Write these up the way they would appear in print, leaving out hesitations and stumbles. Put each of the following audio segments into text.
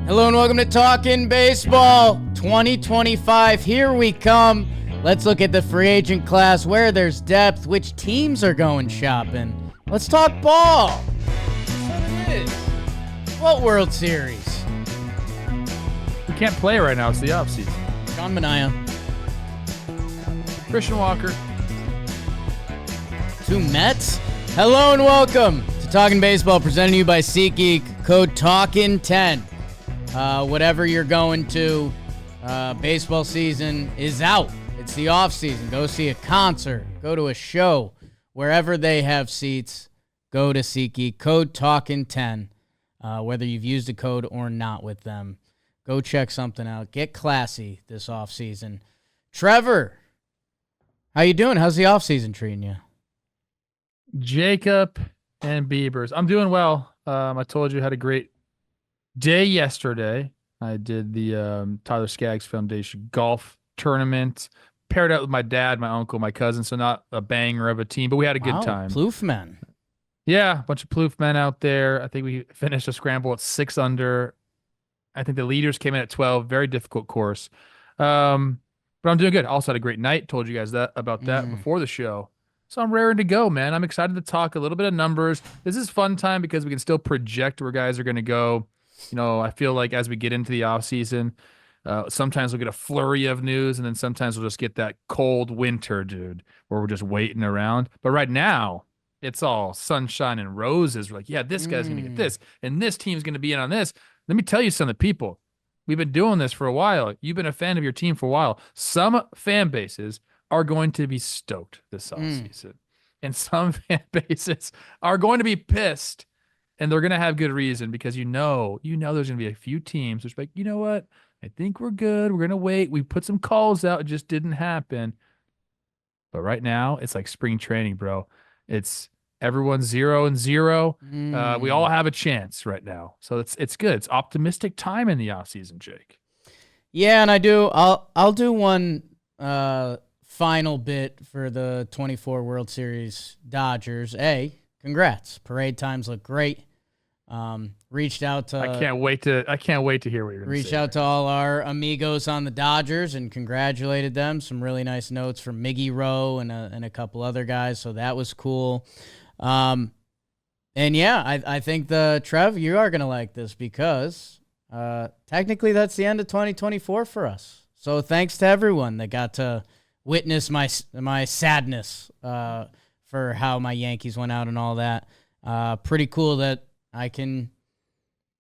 Hello and welcome to Talkin Baseball 2025. Here we come. Let's look at the free agent class, where there's depth, which teams are going shopping. Let's talk ball. That's what it is. What World Series? We can't play right now. It's the offseason. Sean Manaea. Christian Walker. Two Mets. Hello and welcome to Talkin Baseball, presented to you by SeatGeek. Code TALKIN10. Whatever you're going to, baseball season is out. It's the off season. Go see a concert. Go to a show. Wherever they have seats, go to SeatGeek. Code TALKIN10. Whether you've used a code or not with them, go check something out. Get classy this off season. Trevor, how you doing? How's the off season treating you? Jacob and Beavers. I'm doing well. I told you I had a great day yesterday. I did the Tyler Skaggs Foundation golf tournament. Paired up with my dad, my uncle, my cousin, so not a banger of a team, but we had a good time. Plouffe men. Yeah, a bunch of Plouffe men out there. I think we finished a scramble at 6 under. I think the leaders came in at 12. Very difficult course. But I'm doing good. Also had a great night. Told you guys about that before the show. So I'm raring to go, man. I'm excited to talk a little bit of numbers. This is fun time because we can still project where guys are going to go. You know, I feel like as we get into the offseason, sometimes we'll get a flurry of news, and then sometimes we'll just get that cold winter, dude, where we're just waiting around. But right now, it's all sunshine and roses. We're like, yeah, this guy's going to get this, and this team's going to be in on this. Let me tell you something, people. We've been doing this for a while. You've been a fan of your team for a while. Some fan bases are going to be stoked this offseason, and some fan bases are going to be pissed. And they're going to have good reason because you know there's going to be a few teams which like, you know what? I think we're good. We're going to wait. We put some calls out. It just didn't happen. But right now, it's like spring training, bro. It's everyone's 0-0. We all have a chance right now. So it's good. It's optimistic time in the offseason, Jake. Yeah, and I'll do one final bit for the 24 World Series Dodgers. Congrats. Parade times look great. Reached out to I can't wait to hear what you're going to say. Reached out to all our amigos on the Dodgers and congratulated them. Some really nice notes from Miggy Rowe and a couple other guys, so that was cool. And yeah, I think Trev, you are going to like this because technically that's the end of 2024 for us. So thanks to everyone that got to witness my sadness for how my Yankees went out and all that. Pretty cool that I can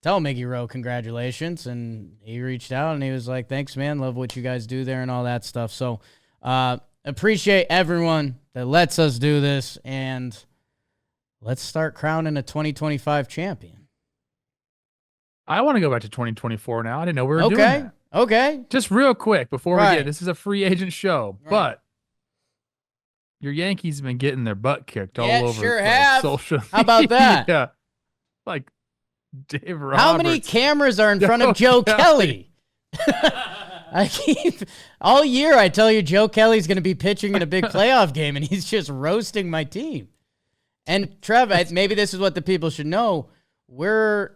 tell Miggy Rowe congratulations, and he reached out and he was like, thanks, man, love what you guys do there and all that stuff. So appreciate everyone that lets us do this, and let's start crowning a 2025 champion. I want to go back to 2024 now. I didn't know we were doing that. Okay. Just real quick before we get, this is a free agent show, but your Yankees have been getting their butt kicked all over sure have. social media. How about that? Yeah. Like Dave Roberts. How many cameras are in front of Joe Kelly? All year I tell you Joe Kelly's going to be pitching in a big playoff game, and he's just roasting my team. And Trev, maybe this is what the people should know. We're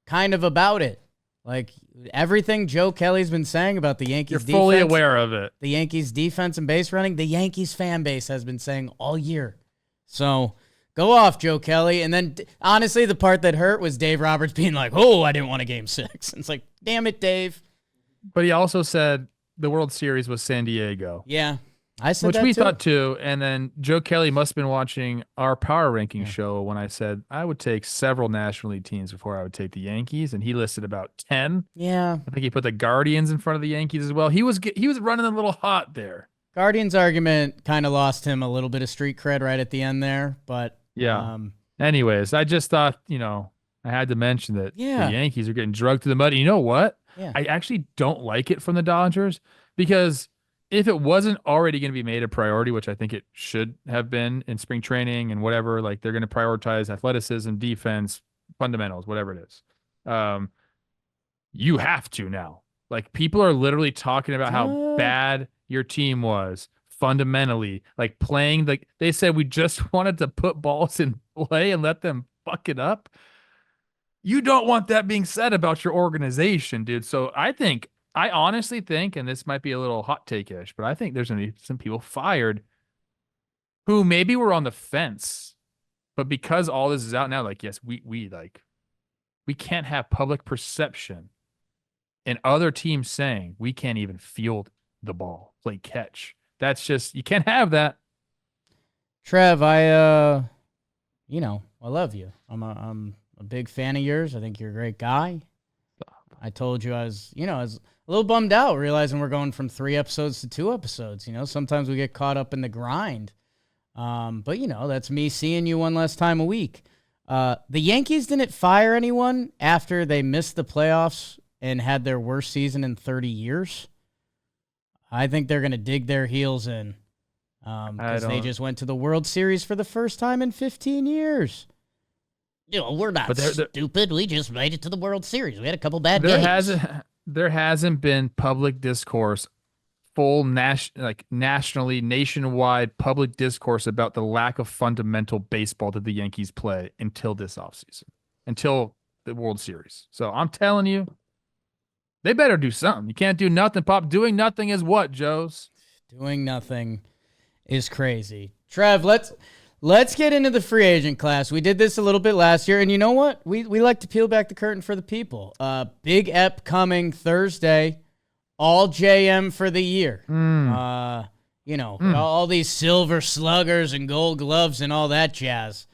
kind of about it. Like everything Joe Kelly's been saying about the Yankees defense. You're fully aware of it. The Yankees defense and base running, the Yankees fan base has been saying all year. So go off, Joe Kelly. And then honestly, the part that hurt was Dave Roberts being like, oh, I didn't want a game 6. And it's like, damn it, Dave. But he also said the World Series was San Diego. Yeah. I said which that we too. thought too, and then Joe Kelly must have been watching our power ranking show when I said I would take several National League teams before I would take the Yankees, and he listed about 10. Yeah, I think he put the Guardians in front of the Yankees as well. He was running a little hot there. Guardians argument kind of lost him a little bit of street cred right at the end there, but yeah. Anyways, I just thought I had to mention that the Yankees are getting drugged to the mud. And you know what? Yeah. I actually don't like it from the Dodgers because if it wasn't already going to be made a priority, which I think it should have been in spring training and whatever, like they're going to prioritize athleticism, defense, fundamentals, whatever it is. You have to now. Like people are literally talking about how bad your team was fundamentally, like playing. Like they said, we just wanted to put balls in play and let them fuck it up. You don't want that being said about your organization, dude. So I honestly think, and this might be a little hot take-ish, but I think there's going to be some people fired who maybe were on the fence, but because all this is out now, like, yes, we can't have public perception and other teams saying we can't even field the ball, play catch. That's just, you can't have that. Trev, I love you. I'm a big fan of yours. I think you're a great guy. I told you I was a little bummed out realizing we're going from 3 episodes to 2 episodes. Sometimes we get caught up in the grind. But that's me seeing you one less time a week. The Yankees didn't fire anyone after they missed the playoffs and had their worst season in 30 years. I think they're going to dig their heels in because they just went to the World Series for the first time in 15 years. We're not stupid. We just made it to the World Series. We had a couple bad games. There hasn't been public discourse, full nationally, nationwide public discourse about the lack of fundamental baseball that the Yankees play until this offseason, until the World Series. So I'm telling you, they better do something. You can't do nothing, Pop. Doing nothing is what, Joes? Doing nothing is crazy. Trev, let's get into the free agent class. We did this a little bit last year, and you know what? We like to peel back the curtain for the people. Big Ep coming Thursday. All JM for the year. All these silver sluggers and gold gloves and all that jazz.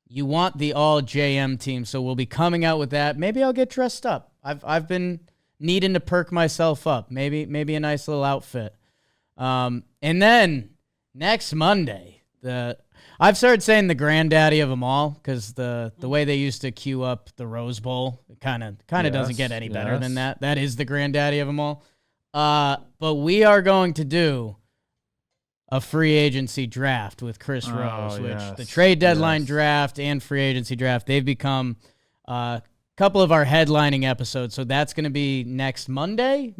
You want the all JM team, so we'll be coming out with that. Maybe I'll get dressed up. I've been needing to perk myself up. Maybe a nice little outfit. And then next Monday, I've started saying the granddaddy of them all because the way they used to queue up the Rose Bowl kind of doesn't get any better than that. That is the granddaddy of them all. But we are going to do a free agency draft with Chris Rose, which the trade deadline draft and free agency draft, they've become a couple of our headlining episodes. So that's going to be next Monday.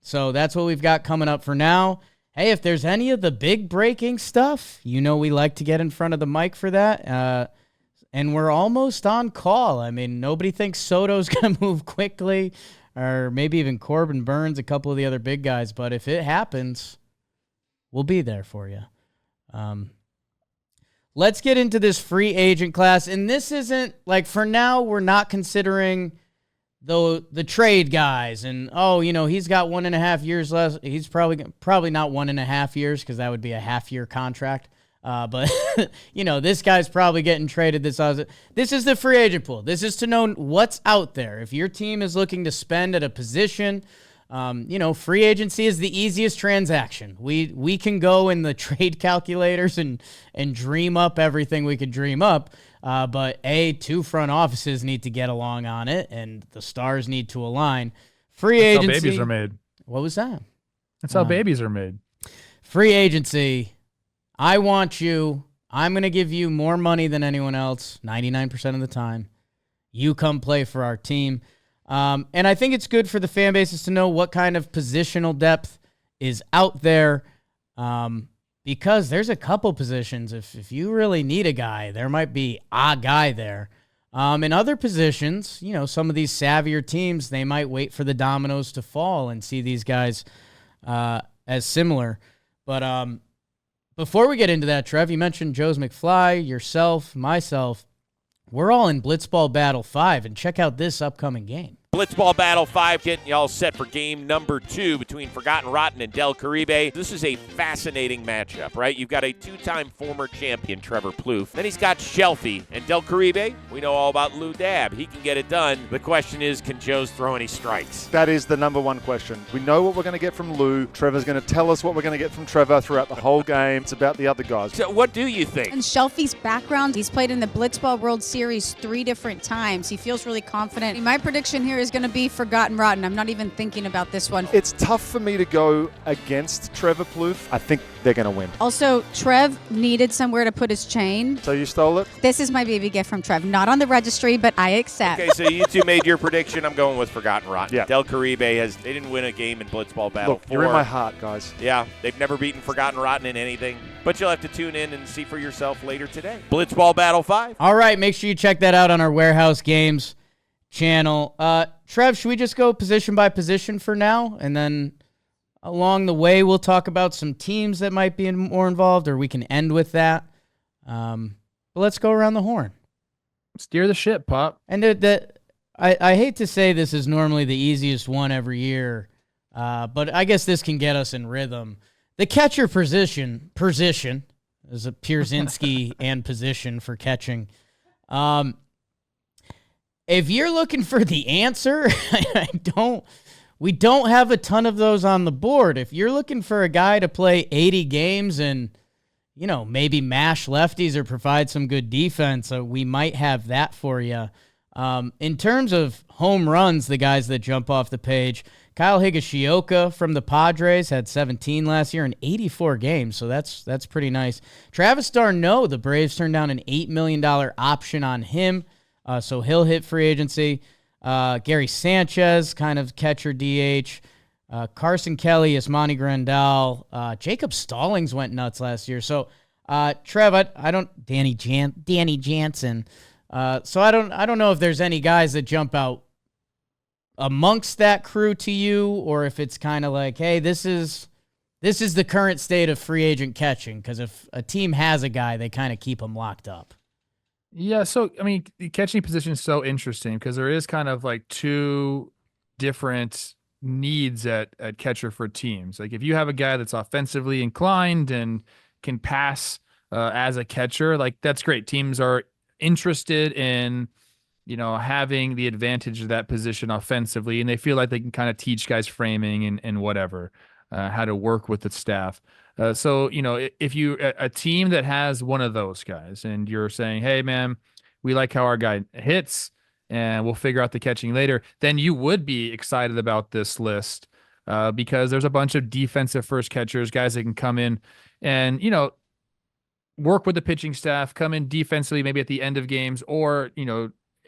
So that's what we've got coming up for now. Hey, if there's any of the big breaking stuff, we like to get in front of the mic for that. And we're almost on call. I mean, nobody thinks Soto's going to move quickly, or maybe even Corbin Burns, a couple of the other big guys. But if it happens, we'll be there for you. Let's get into this free agent class. And this isn't, for now, we're not considering the trade guys. And, he's got 1.5 years left. He's probably not 1.5 years because that would be a half-year contract. But, this guy's probably getting traded this season. This is the free agent pool. This is to know what's out there. If your team is looking to spend at a position, free agency is the easiest transaction. We can go in the trade calculators and dream up everything we could dream up. But two front offices need to get along on it, and the stars need to align. Free agency. That's how babies are made. What was that? That's how babies are made. Free agency. I want you. I'm going to give you more money than anyone else, 99% of the time. You come play for our team. And I think it's good for the fan bases to know what kind of positional depth is out there, because there's a couple positions. If you really need a guy, there might be a guy there. In other positions, some of these savvier teams, they might wait for the dominoes to fall and see these guys as similar. But before we get into that, Trev, you mentioned Joe's McFly, yourself, myself. We're all in Blitzball Battle 5, and check out this upcoming game. Blitzball Battle 5 getting y'all set for game number 2 between Forgotten Rotten and Del Caribe. This is a fascinating matchup, right? You've got a 2-time former champion, Trevor Plouffe. Then he's got Shelfie. And Del Caribe, we know all about Lou Dab. He can get it done. The question is, can Joe's throw any strikes? That is the number one question. We know what we're going to get from Lou. Trevor's going to tell us what we're going to get from Trevor throughout the whole game. It's about the other guys. So what do you think? And Shelfie's background, he's played in the Blitzball World Series 3 different times. He feels really confident. My prediction here is going to be Forgotten Rotten. I'm not even thinking about this one. It's tough for me to go against Trevor Plouffe. I think they're going to win. Also, Trev needed somewhere to put his chain. So you stole it? This is my baby gift from Trev. Not on the registry, but I accept. Okay, so you two made your prediction. I'm going with Forgotten Rotten. Yeah. Del Caribe they didn't win a game in Blitzball Battle 4. Look, you're in my heart, guys. Yeah, they've never beaten Forgotten Rotten in anything. but you'll have to tune in and see for yourself later today. Blitzball Battle 5. All right, make sure you check that out on our Warehouse Games channel. Trev, should we just go position by position for now? And then along the way, we'll talk about some teams that might be more involved, or we can end with that. But let's go around the horn. Steer the ship, Pop. And I hate to say this is normally the easiest one every year, but I guess this can get us in rhythm. The catcher position is a Pierzynski and position for catching. If you're looking for the answer, we don't have a ton of those on the board. If you're looking for a guy to play 80 games and, maybe mash lefties or provide some good defense, we might have that for you. In terms of home runs, the guys that jump off the page, Kyle Higashioka from the Padres had 17 last year in 84 games, so that's pretty nice. Travis d'Arnaud, the Braves turned down an $8 million option on him. So he'll hit free agency. Gary Sanchez, kind of catcher DH. Carson Kelly, Yasmani Grandal. Jacob Stallings went nuts last year. So, Trev, I don't. Danny Jansen. So I don't know if there's any guys that jump out amongst that crew to you, or if it's kind of like, hey, this is the current state of free agent catching. Because if a team has a guy, they kind of keep him locked up. Yeah, so, the catching position is so interesting because there is kind of like two different needs at catcher for teams. Like if you have a guy that's offensively inclined and can pass as a catcher, like that's great. Teams are interested in, having the advantage of that position offensively, and they feel like they can kind of teach guys framing and whatever, how to work with the staff. So, if you a team that has one of those guys and you're saying, hey, man, we like how our guy hits and we'll figure out the catching later, then you would be excited about this list because there's a bunch of defensive first catchers, guys that can come in and, work with the pitching staff, come in defensively maybe at the end of games, or,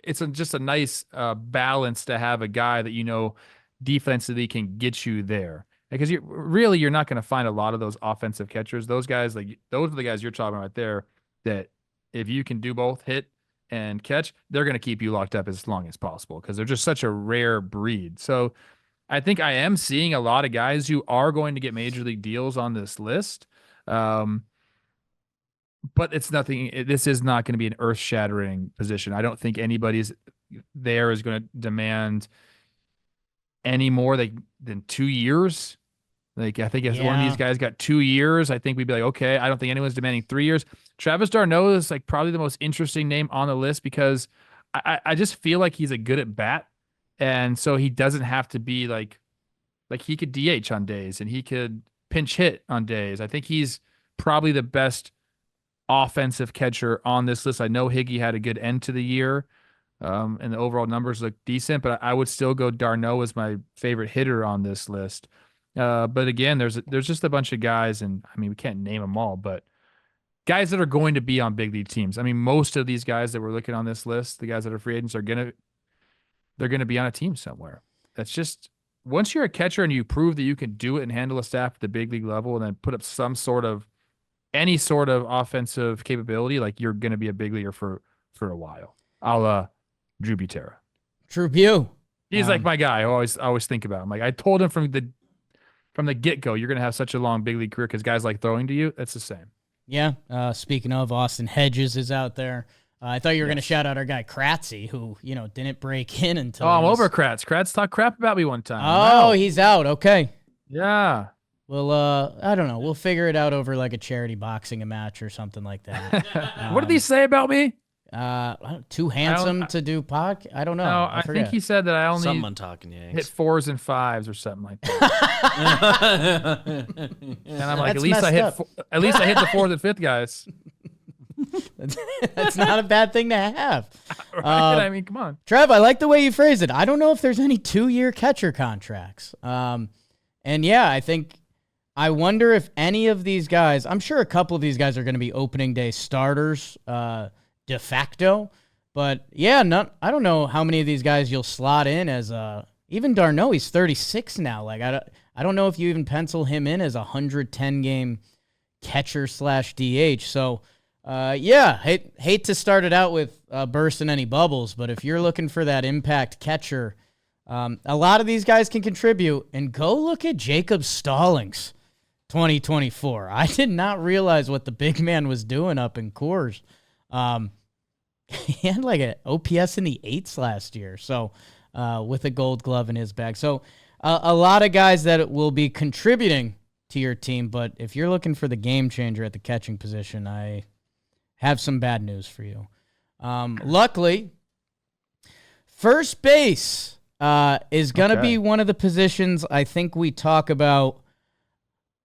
it's just a nice balance to have a guy that, defensively can get you there. Because you're not going to find a lot of those offensive catchers. Those guys, those are the guys you're talking about there, that if you can do both hit and catch, they're going to keep you locked up as long as possible because they're just such a rare breed. So I think I am seeing a lot of guys who are going to get major league deals on this list. But it's nothing. This is not going to be an earth-shattering position. I don't think anybody's there is going to demand any more than 2 years. Like I think if one of these guys got 2 years, I think we'd be like, okay. I don't think anyone's demanding 3 years. Travis d'Arnaud is like probably the most interesting name on the list because I just feel like he's a good at bat, and so he doesn't have to be like he could DH on days and he could pinch hit on days. I think he's probably the best offensive catcher on this list. I know Higgy had a good end to the year. And the overall numbers look decent, but I would still go d'Arnaud as my favorite hitter on this list. But again, there's just a bunch of guys, and we can't name them all, but guys that are going to be on big league teams. Most of these guys that we're looking on this list, the guys that are free agents, they're gonna be on a team somewhere. That's just once you're a catcher and you prove that you can do it and handle a staff at the big league level, and then put up any sort of offensive capability, like you're gonna be a big leaguer for a while. Drew Butera. Drew Bu. He's like my guy. I always think about him. Like I told him from the get-go, you're going to have such a long big league career because guys like throwing to you. That's the same. Yeah. Speaking of, Austin Hedges is out there. I thought you were going to shout out our guy Kratzy, who, didn't break in until. Oh, I'm over Kratz. Kratz talked crap about me one time. Oh, he's out. Okay. Yeah. Well, I don't know. We'll figure it out over like a charity boxing match or something like that. What did he say about me? Too handsome to do podcast. I don't know. No, I think he said that I only someone talking Yanks. hit 4s and 5s or something like that. And I'm like, at least I hit the 4th and 5th guys. That's not a bad thing to have. Right? Come on. Trev, I like the way you phrased it. I don't know if there's any 2-year catcher contracts. And yeah, I wonder if any of these guys, I'm sure a couple of these guys are going to be opening day starters, de facto, but yeah, I don't know how many of these guys you'll slot in as even d'Arnaud. He's 36 now. Like I don't know if you even pencil him in as a 110 game catcher/DH. So, yeah, hate to start it out with bursting any bubbles, but if you're looking for that impact catcher, a lot of these guys can contribute. And go look at Jacob Stallings, 2024. I did not realize what the big man was doing up in Coors. He had like an OPS in the 8s last year, so with a Gold Glove in his bag. So a lot of guys that will be contributing to your team, but if you're looking for the game changer at the catching position, I have some bad news for you. Luckily, first base is going to be one of the positions I think we talk about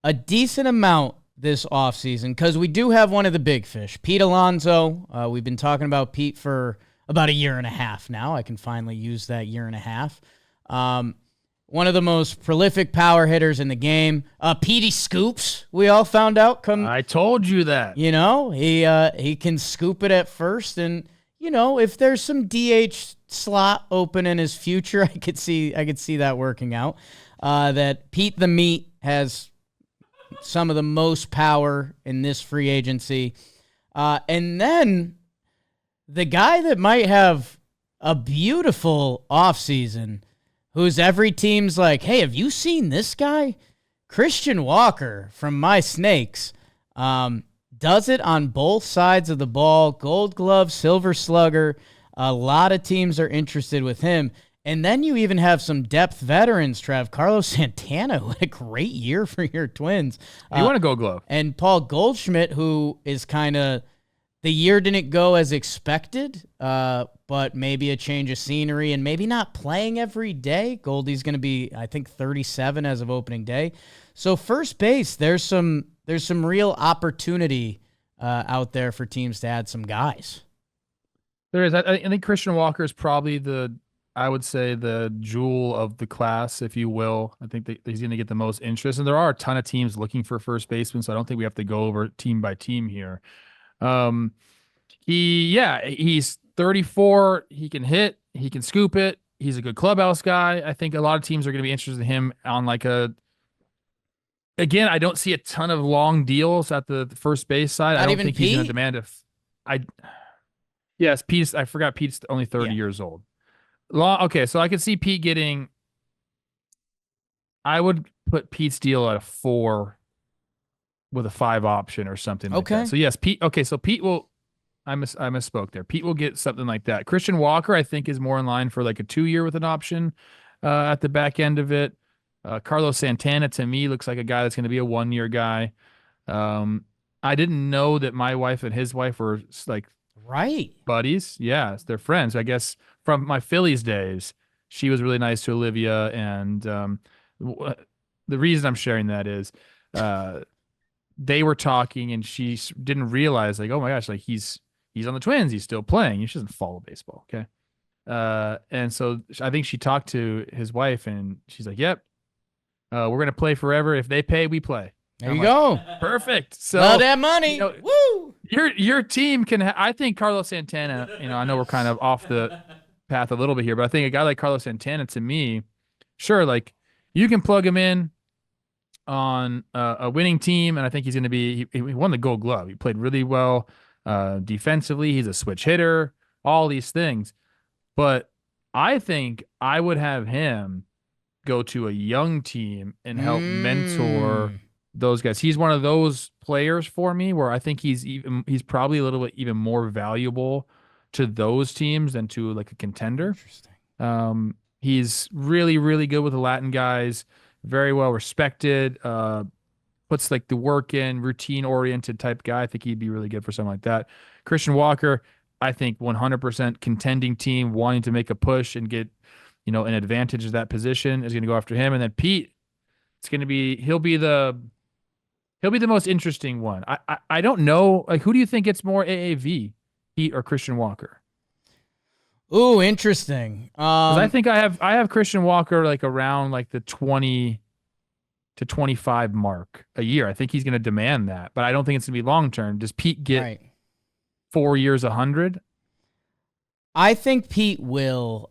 a decent amount this offseason, because we do have one of the big fish, Pete Alonso. We've been talking about Pete for about a year and a half now. I can finally use that year and a half. One of the most prolific power hitters in the game. Petey Scoops, we all found out. I told you that. You know, he can scoop it at first, and you know, if there's some DH slot open in his future, I could see that working out. That Pete the Meat has some of the most power in this free agency. And then the guy that might have a beautiful offseason, who's every team's like, hey, have you seen this guy? Christian Walker from my Snakes does it on both sides of the ball. Gold Glove, Silver Slugger. A lot of teams are interested with him. And then you even have some depth veterans, Trev. Carlos Santana, who had a great year for your Twins. You want to Gold Glove. And Paul Goldschmidt, who is kind of, the year didn't go as expected, but maybe a change of scenery and maybe not playing every day. Goldie's going to be, I think, 37 as of opening day. So first base, there's some real opportunity out there for teams to add some guys. There is. I think Christian Walker is probably I would say the jewel of the class, if you will. I think that he's going to get the most interest, and there are a ton of teams looking for first baseman, so I don't think we have to go over team by team here. He's 34. He can hit. He can scoop it. He's a good clubhouse guy. I think a lot of teams are going to be interested in him on again, I don't see a ton of long deals at the first base side. I don't think he's going to demand Yes, Pete. I forgot Pete's only 30 years old. Okay, so I could see Pete getting. I would put Pete's deal at a 4 with a 5 option or something like that. So yes, Pete. Okay, so Pete will. I misspoke there. Pete will get something like that. Christian Walker, I think, is more in line for like a 2-year with an option at the back end of it. Carlos Santana, to me, looks like a guy that's going to be a 1-year guy. I didn't know that my wife and his wife were like buddies. Yeah, they're friends. I guess from my Phillies days, she was really nice to Olivia, and the reason I'm sharing that is they were talking, and she didn't realize, like, oh my gosh, like he's on the Twins, he's still playing. She doesn't follow baseball, okay? And so I think she talked to his wife, and she's like, "Yep, we're gonna play forever. If they pay, we play." There you go. Perfect. So love that money. Woo! Your team can. I think Carlos Santana. I know we're kind of off the path a little bit here, but I think a guy like Carlos Santana, to me, sure, like you can plug him in on a winning team, and I think he's going to be. He won the Gold Glove. He played really well defensively. He's a switch hitter. All these things, but I think I would have him go to a young team and help mentor those guys. He's one of those players for me where I think he's probably a little bit even more valuable to those teams than to like a contender. Interesting. He's really, really good with the Latin guys, very well respected, puts like the work in, routine oriented type guy. I think he'd be really good for something like that. Christian Walker, I think 100% contending team wanting to make a push and get, an advantage of that position is going to go after him. And then Pete, he'll be the most interesting one. I don't know. Like, who do you think gets more AAV, Pete or Christian Walker? Ooh, interesting. 'Cause I think I have Christian Walker like around like the 20 to 25 mark a year. I think he's going to demand that, but I don't think it's going to be long term. Does Pete get 4 years, 100? I think Pete will.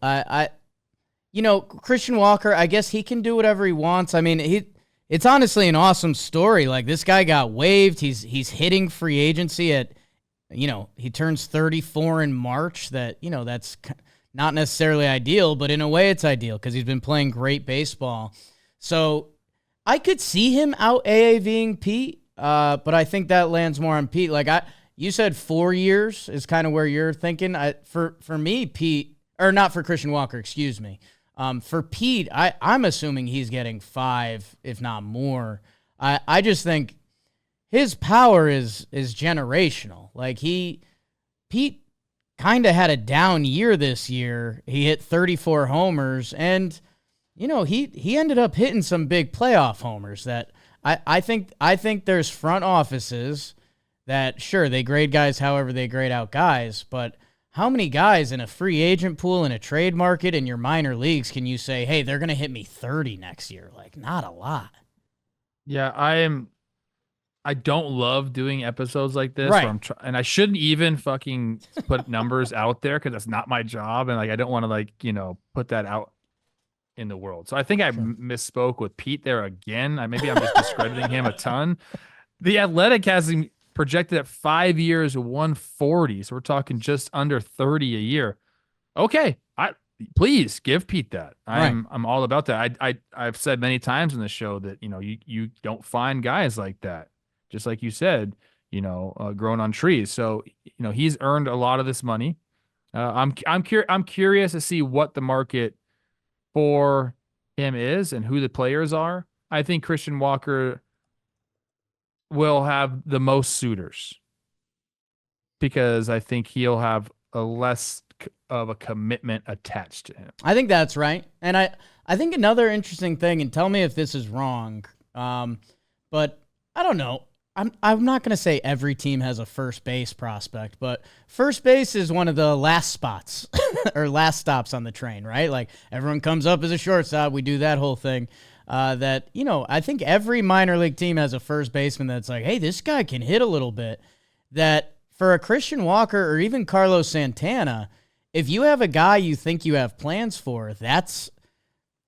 Christian Walker, I guess he can do whatever he wants. I mean, it's honestly an awesome story. Like, this guy got waived. He's hitting free agency at, he turns 34 in March. That, that's not necessarily ideal, but in a way it's ideal because he's been playing great baseball. So I could see him out AAVing Pete, but I think that lands more on Pete. Like, you said 4 years is kind of where you're thinking. For me, Pete, or not for Christian Walker, excuse me. For Pete, I'm assuming he's getting 5, if not more. I just think his power is generational. Like, Pete kind of had a down year this year. He hit 34 homers, and he ended up hitting some big playoff homers. That I think there's front offices that, sure, they grade guys however they grade out guys, but how many guys in a free agent pool, in a trade market, in your minor leagues can you say, hey, they're going to hit me 30 next year? Like, not a lot. Yeah, I don't love doing episodes like this, Right. where and I shouldn't even fucking put numbers out there because that's not my job, and like I don't want to put that out in the world. So I think I misspoke with Pete there again. Maybe I'm just discrediting him a ton. The Athletic has him projected at 5 years, 140. So we're talking just under 30 a year. Okay, please give Pete that. I'm all about that. I've said many times in the show that you don't find guys like that. Just like you said, growing on trees. So he's earned a lot of this money. I'm curious to see what the market for him is and who the players are. I think Christian Walker will have the most suitors because I think he'll have a less of a commitment attached to him. I think that's right. And I think another interesting thing, and tell me if this is wrong, but I don't know. I'm not going to say every team has a first base prospect, but first base is one of the last spots or last stops on the train, right? Like, everyone comes up as a shortstop. We do that whole thing. I think every minor league team has a first baseman that's like, hey, this guy can hit a little bit. That for a Christian Walker or even Carlos Santana, if you have a guy you think you have plans for,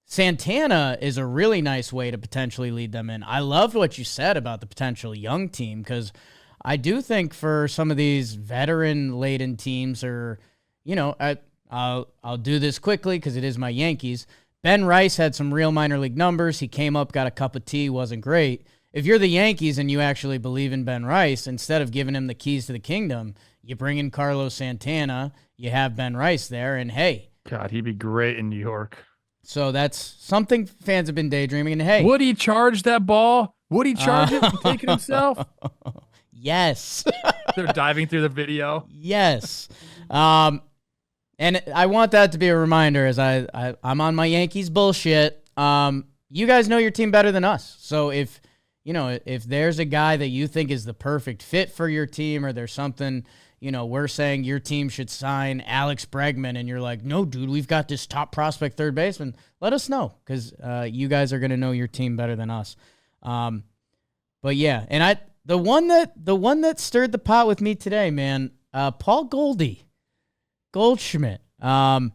Santana is a really nice way to potentially lead them in. I loved what you said about the potential young team, because I do think for some of these veteran-laden teams, or, I'll do this quickly because it is my Yankees. Ben Rice had some real minor league numbers. He came up, got a cup of tea, wasn't great. If you're the Yankees and you actually believe in Ben Rice, instead of giving him the keys to the kingdom, you bring in Carlos Santana, you have Ben Rice there, and hey. God, he'd be great in New York. So that's something fans have been daydreaming. And hey, would he charge that ball? Would he charge it and take it himself? Yes. They're diving through the video. Yes. And I want that to be a reminder as I'm on my Yankees bullshit. You guys know your team better than us. So if there's a guy that you think is the perfect fit for your team, or there's something, we're saying your team should sign Alex Bregman, and you're like, no, dude, we've got this top prospect third baseman, let us know, because you guys are going to know your team better than us. But yeah, and the one that stirred the pot with me today, man, Paul Goldschmidt. I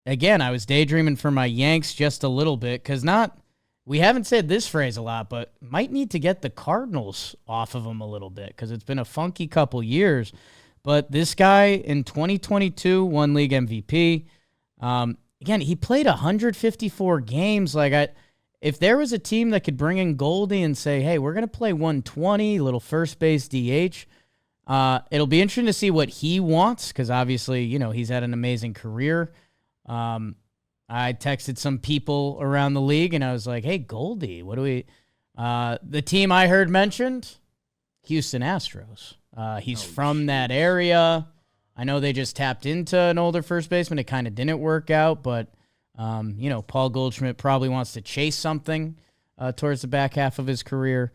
was daydreaming for my Yanks just a little bit, because we haven't said this phrase a lot, but might need to get the Cardinals off of them a little bit, because it's been a funky couple years. But this guy in 2022 won league MVP. Again, he played 154 games. Like, if there was a team that could bring in Goldie and say, hey, we're going to play 120, little first base DH, it'll be interesting to see what he wants, because obviously, he's had an amazing career. I texted some people around the league, and I was like, hey, Goldie, what do we... the team I heard mentioned, Houston Astros. He's from that area. I know they just tapped into an older first baseman. It kind of didn't work out, but, Paul Goldschmidt probably wants to chase something towards the back half of his career.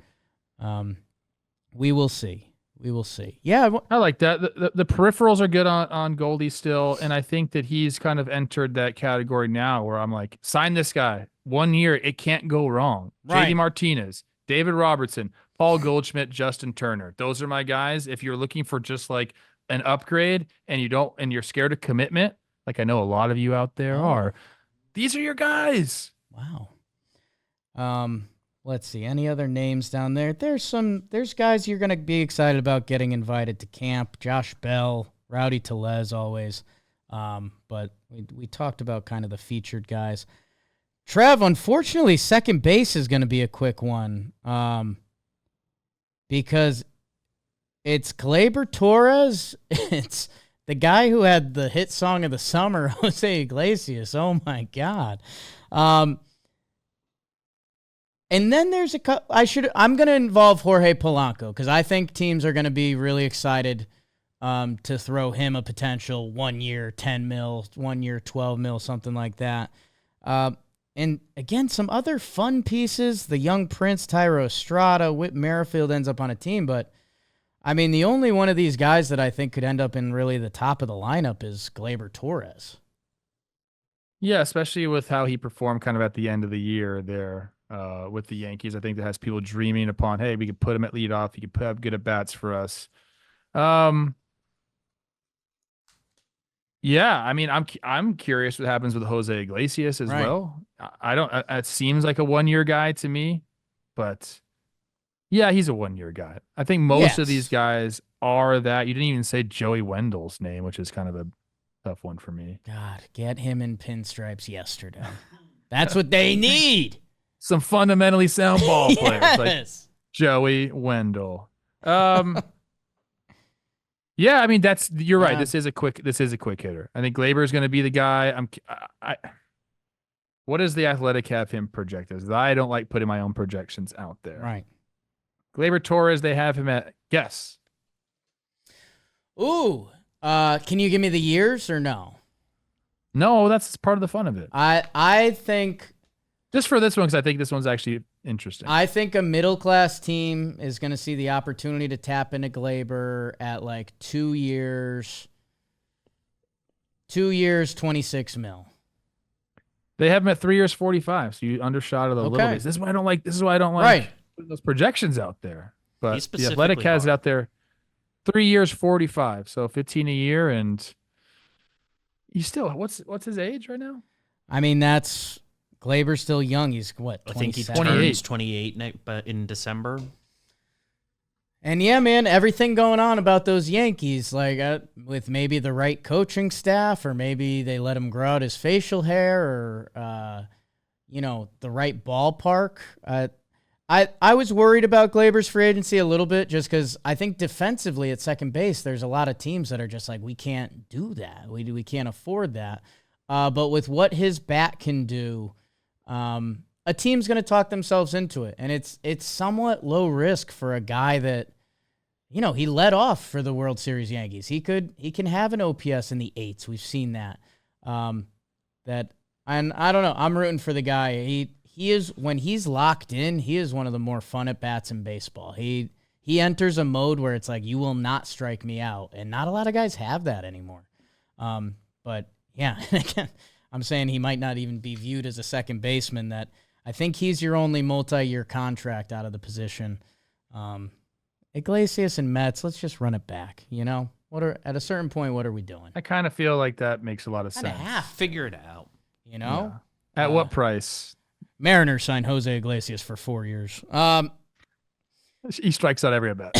We will see. We will see. Yeah, I like that. The peripherals are good on Goldie still, and I think that he's kind of entered that category now where I'm like, sign this guy. 1 year, it can't go wrong. Right. JD Martinez, David Robertson, Paul Goldschmidt, Justin Turner. Those are my guys. If you're looking for just like an upgrade and you're scared of commitment, like I know a lot of you out there are, these are your guys. Wow. Let's see. Any other names down there? There's guys you're going to be excited about getting invited to camp. Josh Bell, Rowdy Tellez always. But we talked about kind of the featured guys. Trev, unfortunately, second base is going to be a quick one. Because it's Gleyber Torres. It's the guy who had the hit song of the summer, Jose Iglesias. Oh my God. And then there's I'm going to involve Jorge Polanco because I think teams are going to be really excited to throw him a potential 1 year, 10 mil, 1 year, 12 mil, something like that. And again, some other fun pieces, the young Prince, Tyro Estrada, Whit Merrifield ends up on a team. But I mean, the only one of these guys that I think could end up in really the top of the lineup is Gleyber Torres. Yeah, especially with how he performed kind of at the end of the year there. With the Yankees, I think that has people dreaming upon, hey, we could put him at leadoff. He could put up good at bats for us. Yeah, I mean, I'm curious what happens with Jose Iglesias as well. I don't. It seems like a 1 year guy to me, but yeah, he's a 1 year guy. I think most of these guys are that. You didn't even say Joey Wendell's name, which is kind of a tough one for me. God, get him in pinstripes yesterday. That's what they need. Some fundamentally sound ball players like Joey Wendell. Yeah, I mean you're right. This is a quick hitter. I think Gleyber is going to be the guy. What does the Athletic have him projected as? I don't like putting my own projections out there. Right. Gleyber Torres, they have him at guess. Ooh. Can you give me the years or no? No, that's part of the fun of it. I think just for this one, because I think this one's actually interesting. I think a middle-class team is going to see the opportunity to tap into Gleyber at like 2 years, 26 mil. They have him at 3 years, 45. So you undershot it a little bit. This is why I don't like. Putting those projections out there. But the Athletic has it out there, 3 years, 45. So 15 a year, and you still what's his age right now? I mean, Gleyber's still young. He's what? I think he 28. turns 28 but in December. And yeah, man, everything going on about those Yankees, like with maybe the right coaching staff, or maybe they let him grow out his facial hair, or the right ballpark. I was worried about Gleyber's free agency a little bit, just because I think defensively at second base, there's a lot of teams that are just like, we can't do that. We can't afford that. But with what his bat can do, a team's going to talk themselves into it. And it's somewhat low risk for a guy that, he led off for the World Series Yankees. He can have an OPS in the 8s. We've seen that. And I don't know. I'm rooting for the guy. He is, when he's locked in, he is one of the more fun at bats in baseball. He enters a mode where it's like, you will not strike me out. And not a lot of guys have that anymore. But yeah, again, I'm saying he might not even be viewed as a second baseman. That I think he's your only multi-year contract out of the position. Iglesias and Mets, let's just run it back. At a certain point, what are we doing? I kind of feel like that makes a lot of sense. Figure it out. Yeah. At what price? Mariners signed Jose Iglesias for 4 years. He strikes out every at bat.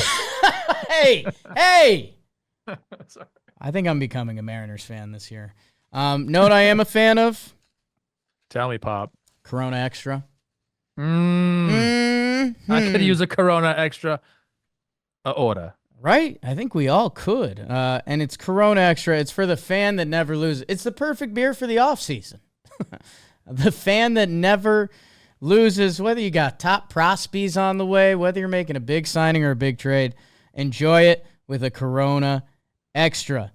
Hey! Sorry. I think I'm becoming a Mariners fan this year. Note I am a fan of? Tell me, Pop. Corona Extra. I could use a Corona Extra. Order. Right? I think we all could. And it's Corona Extra. It's for the fan that never loses. It's the perfect beer for the offseason. The fan that never loses, whether you got top prospies on the way, whether you're making a big signing or a big trade, enjoy it with a Corona Extra.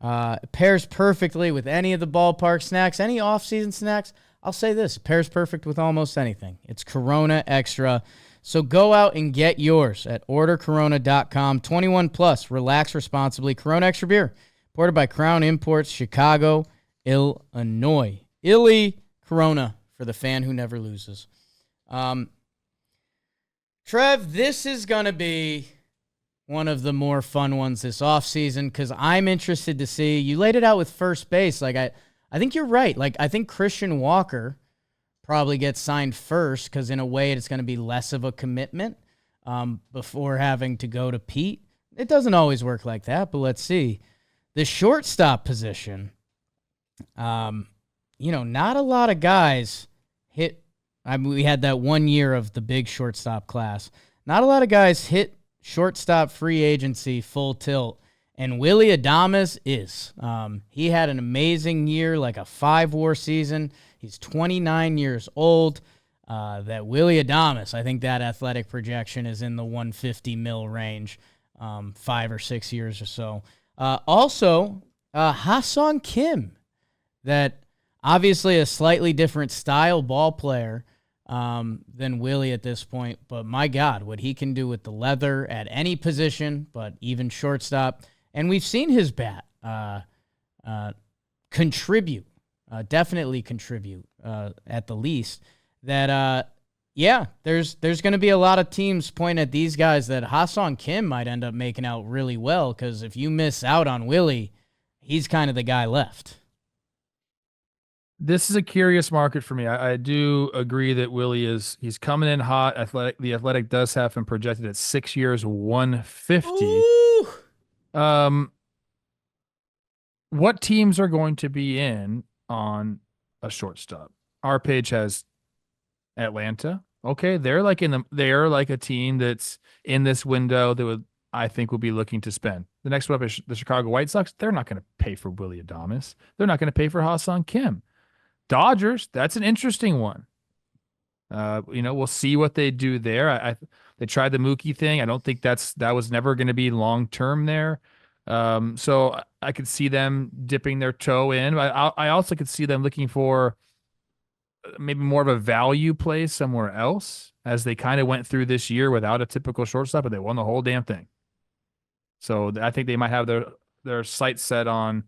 It pairs perfectly with any of the ballpark snacks, any off-season snacks. I'll say this, it pairs perfect with almost anything. It's Corona Extra. So go out and get yours at ordercorona.com. 21 plus, relax responsibly. Corona Extra beer, imported by Crown Imports, Chicago, Illinois. Illy Corona for the fan who never loses. Trev, this is going to be one of the more fun ones this offseason because I'm interested to see. You laid it out with first base. Like I think you're right. Like I think Christian Walker probably get signed first because in a way it's going to be less of a commitment before having to go to Pete. It doesn't always work like that, but let's see. The shortstop position, not a lot of guys hit. I mean, we had that 1 year of the big shortstop class. Not a lot of guys hit shortstop free agency full tilt, and Willy Adames is. He had an amazing year, like a 5-WAR season. He's 29 years old. That Willy Adames, I think that athletic projection is in the 150 mil range, 5 or 6 years or so. Also, Ha-Sung Kim, that obviously a slightly different style ball player than Willie at this point, but my God, what he can do with the leather at any position, but even shortstop. And we've seen his bat contribute, definitely contribute at the least. That, there's going to be a lot of teams pointing at these guys that Ha-Sung Kim might end up making out really well, because if you miss out on Willie, he's kind of the guy left. This is a curious market for me. I do agree that Willie he's coming in hot. The Athletic does have him projected at 6 years, 150. Ooh. What teams are going to be in on a shortstop? Our page has Atlanta. Okay, they're like a team that's in this window that I think would be looking to spend. The next one up is the Chicago White Sox. They're not going to pay for Willy Adames. They're not going to pay for Ha-Sung Kim. Dodgers, that's an interesting one. We'll see what they do there. They tried the Mookie thing. I don't think that was never going to be long term there. So I could see them dipping their toe in. I also could see them looking for maybe more of a value play somewhere else, as they kind of went through this year without a typical shortstop, but they won the whole damn thing. So I think they might have their sights set on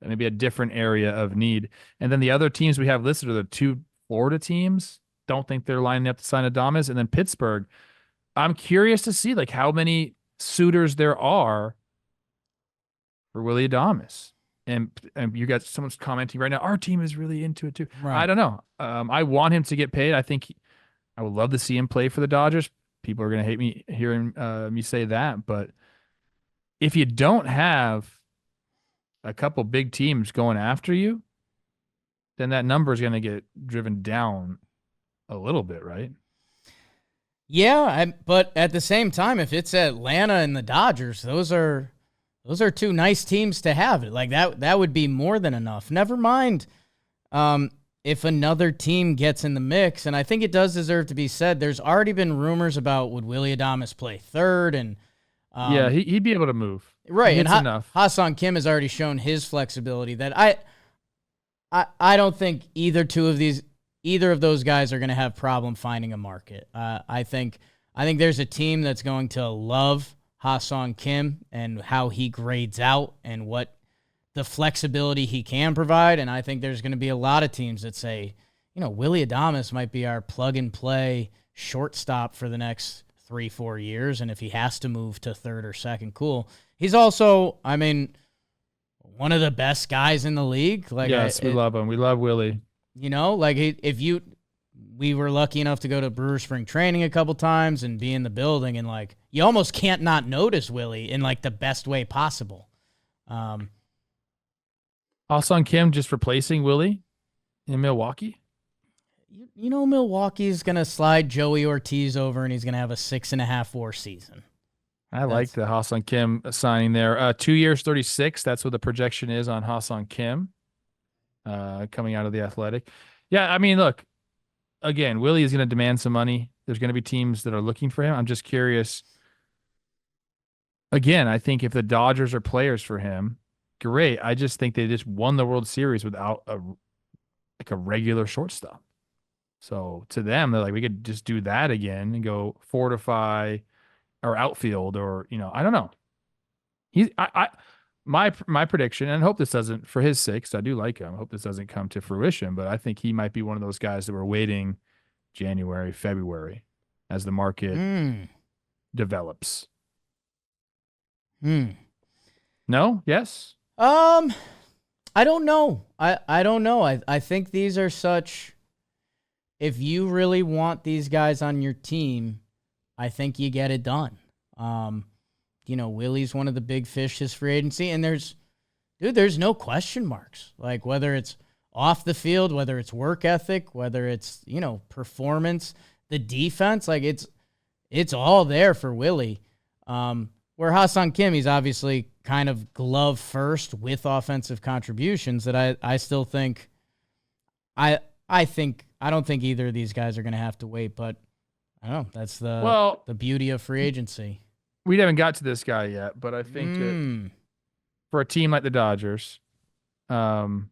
maybe a different area of need. And then the other teams we have listed are the 2 Florida teams. Don't think they're lining up to sign Adames. And then Pittsburgh. I'm curious to see like how many suitors there are for Willy Adames. And you got someone's commenting right now, our team is really into it too. Right. I don't know. I want him to get paid. I think I would love to see him play for the Dodgers. People are going to hate me hearing me say that. But if you don't have a couple big teams going after you, then that number is going to get driven down a little bit, right? Yeah, but at the same time, if it's Atlanta and the Dodgers, those are 2 nice teams to have. Like that would be more than enough. Never mind if another team gets in the mix, and I think it does deserve to be said, there's already been rumors about would Willy Adames play third, and he'd be able to move. Right, and enough. Ha-Sung Kim has already shown his flexibility. That I don't think either of those guys are going to have problem finding a market. I think there's a team that's going to love Ha-Sung Kim and how he grades out and what the flexibility he can provide, and I think there's going to be a lot of teams that say, Willy Adames might be our plug and play shortstop for the next 3-4 years, and if he has to move to third or second, cool. He's also, one of the best guys in the league. Like, yes, we love him. We love Willie. We were lucky enough to go to Brewer Spring Training a couple times and be in the building, and like you almost can't not notice Willie in like the best way possible. Ha-Sung Kim just replacing Willie in Milwaukee. Milwaukee's gonna slide Joey Ortiz over, and he's gonna have a 6.5 WAR season. I like the Ha-Sung Kim signing there. 2 years, 36. That's what the projection is on Ha-Sung Kim coming out of the Athletic. Yeah, look, again, Willie is going to demand some money. There's going to be teams that are looking for him. I'm just curious. Again, I think if the Dodgers are players for him, great. I just think they just won the World Series without a regular shortstop. So to them, they're like, we could just do that again and go fortify or outfield, or I don't know. My prediction, and I hope this doesn't, for his sake, 'cause I do like him, I hope this doesn't come to fruition, but I think he might be one of those guys that we're waiting January, February as the market develops. No? Yes? I don't know. I don't know. I think these are such if you really want these guys on your team, I think you get it done. Willie's one of the big fish this free agency, and there's no question marks. Like whether it's off the field, whether it's work ethic, whether it's, performance, the defense, like it's all there for Willie. Where Ha-Seong Kim, he's obviously kind of glove first with offensive contributions that I still think I don't think either of these guys are going to have to wait, but I don't know. That's the beauty of free agency. We haven't got to this guy yet, but I think that for a team like the Dodgers, and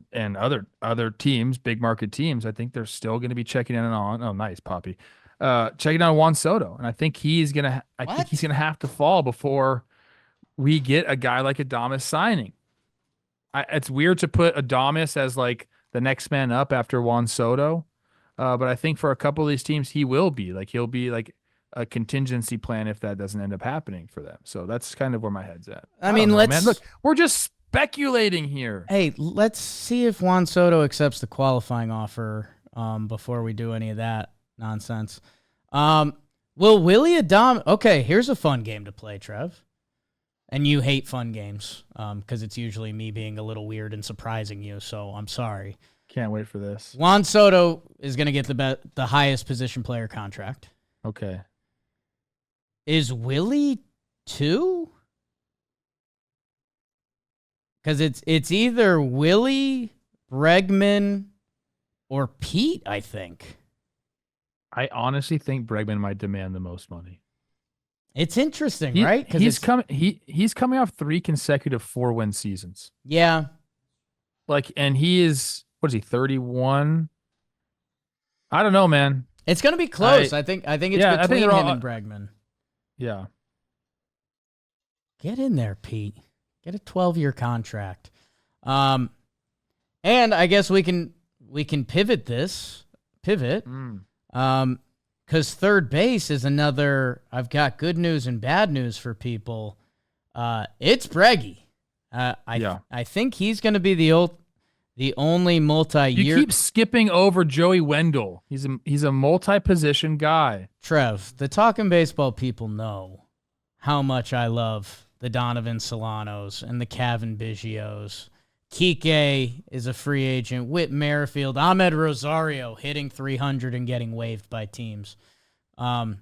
other teams, big market teams, I think they're still going to be checking in on. Oh, nice, Poppy. Checking on Juan Soto, and I think he's gonna have to fall before we get a guy like Adames signing. It's weird to put Adames as like the next man up after Juan Soto, but I think for a couple of these teams, he'll be like a contingency plan if that doesn't end up happening for them. So that's kind of where my head's at. I mean, look, we're just speculating here. Hey, let's see if Juan Soto accepts the qualifying offer before we do any of that nonsense. Will Willie Adames? Okay, here's a fun game to play, Trev. And you hate fun games because it's usually me being a little weird and surprising you, so I'm sorry. Can't wait for this. Juan Soto is going to get the highest position player contract. Okay. Is Willie 2? Because it's either Willie, Bregman, or Pete, I think. I honestly think Bregman might demand the most money. It's interesting, right? He's coming off 3 consecutive 4-win seasons. Yeah. And he is, what is he, 31? I don't know, man. It's going to be close. I think it's between him and Bregman. Yeah. Get in there, Pete. Get a 12-year contract. And I guess we can pivot. Because third base is another. I've got good news and bad news for people. It's Breggy. I think he's going to be the only multi-year. You keep skipping over Joey Wendell. He's a multi-position guy. Trev, the Talkin' Baseball people know how much I love the Donovan Solanos and the Kevin Biggios. Kike is a free agent. Whit Merrifield, Ahmed Rosario hitting 300 and getting waived by teams. And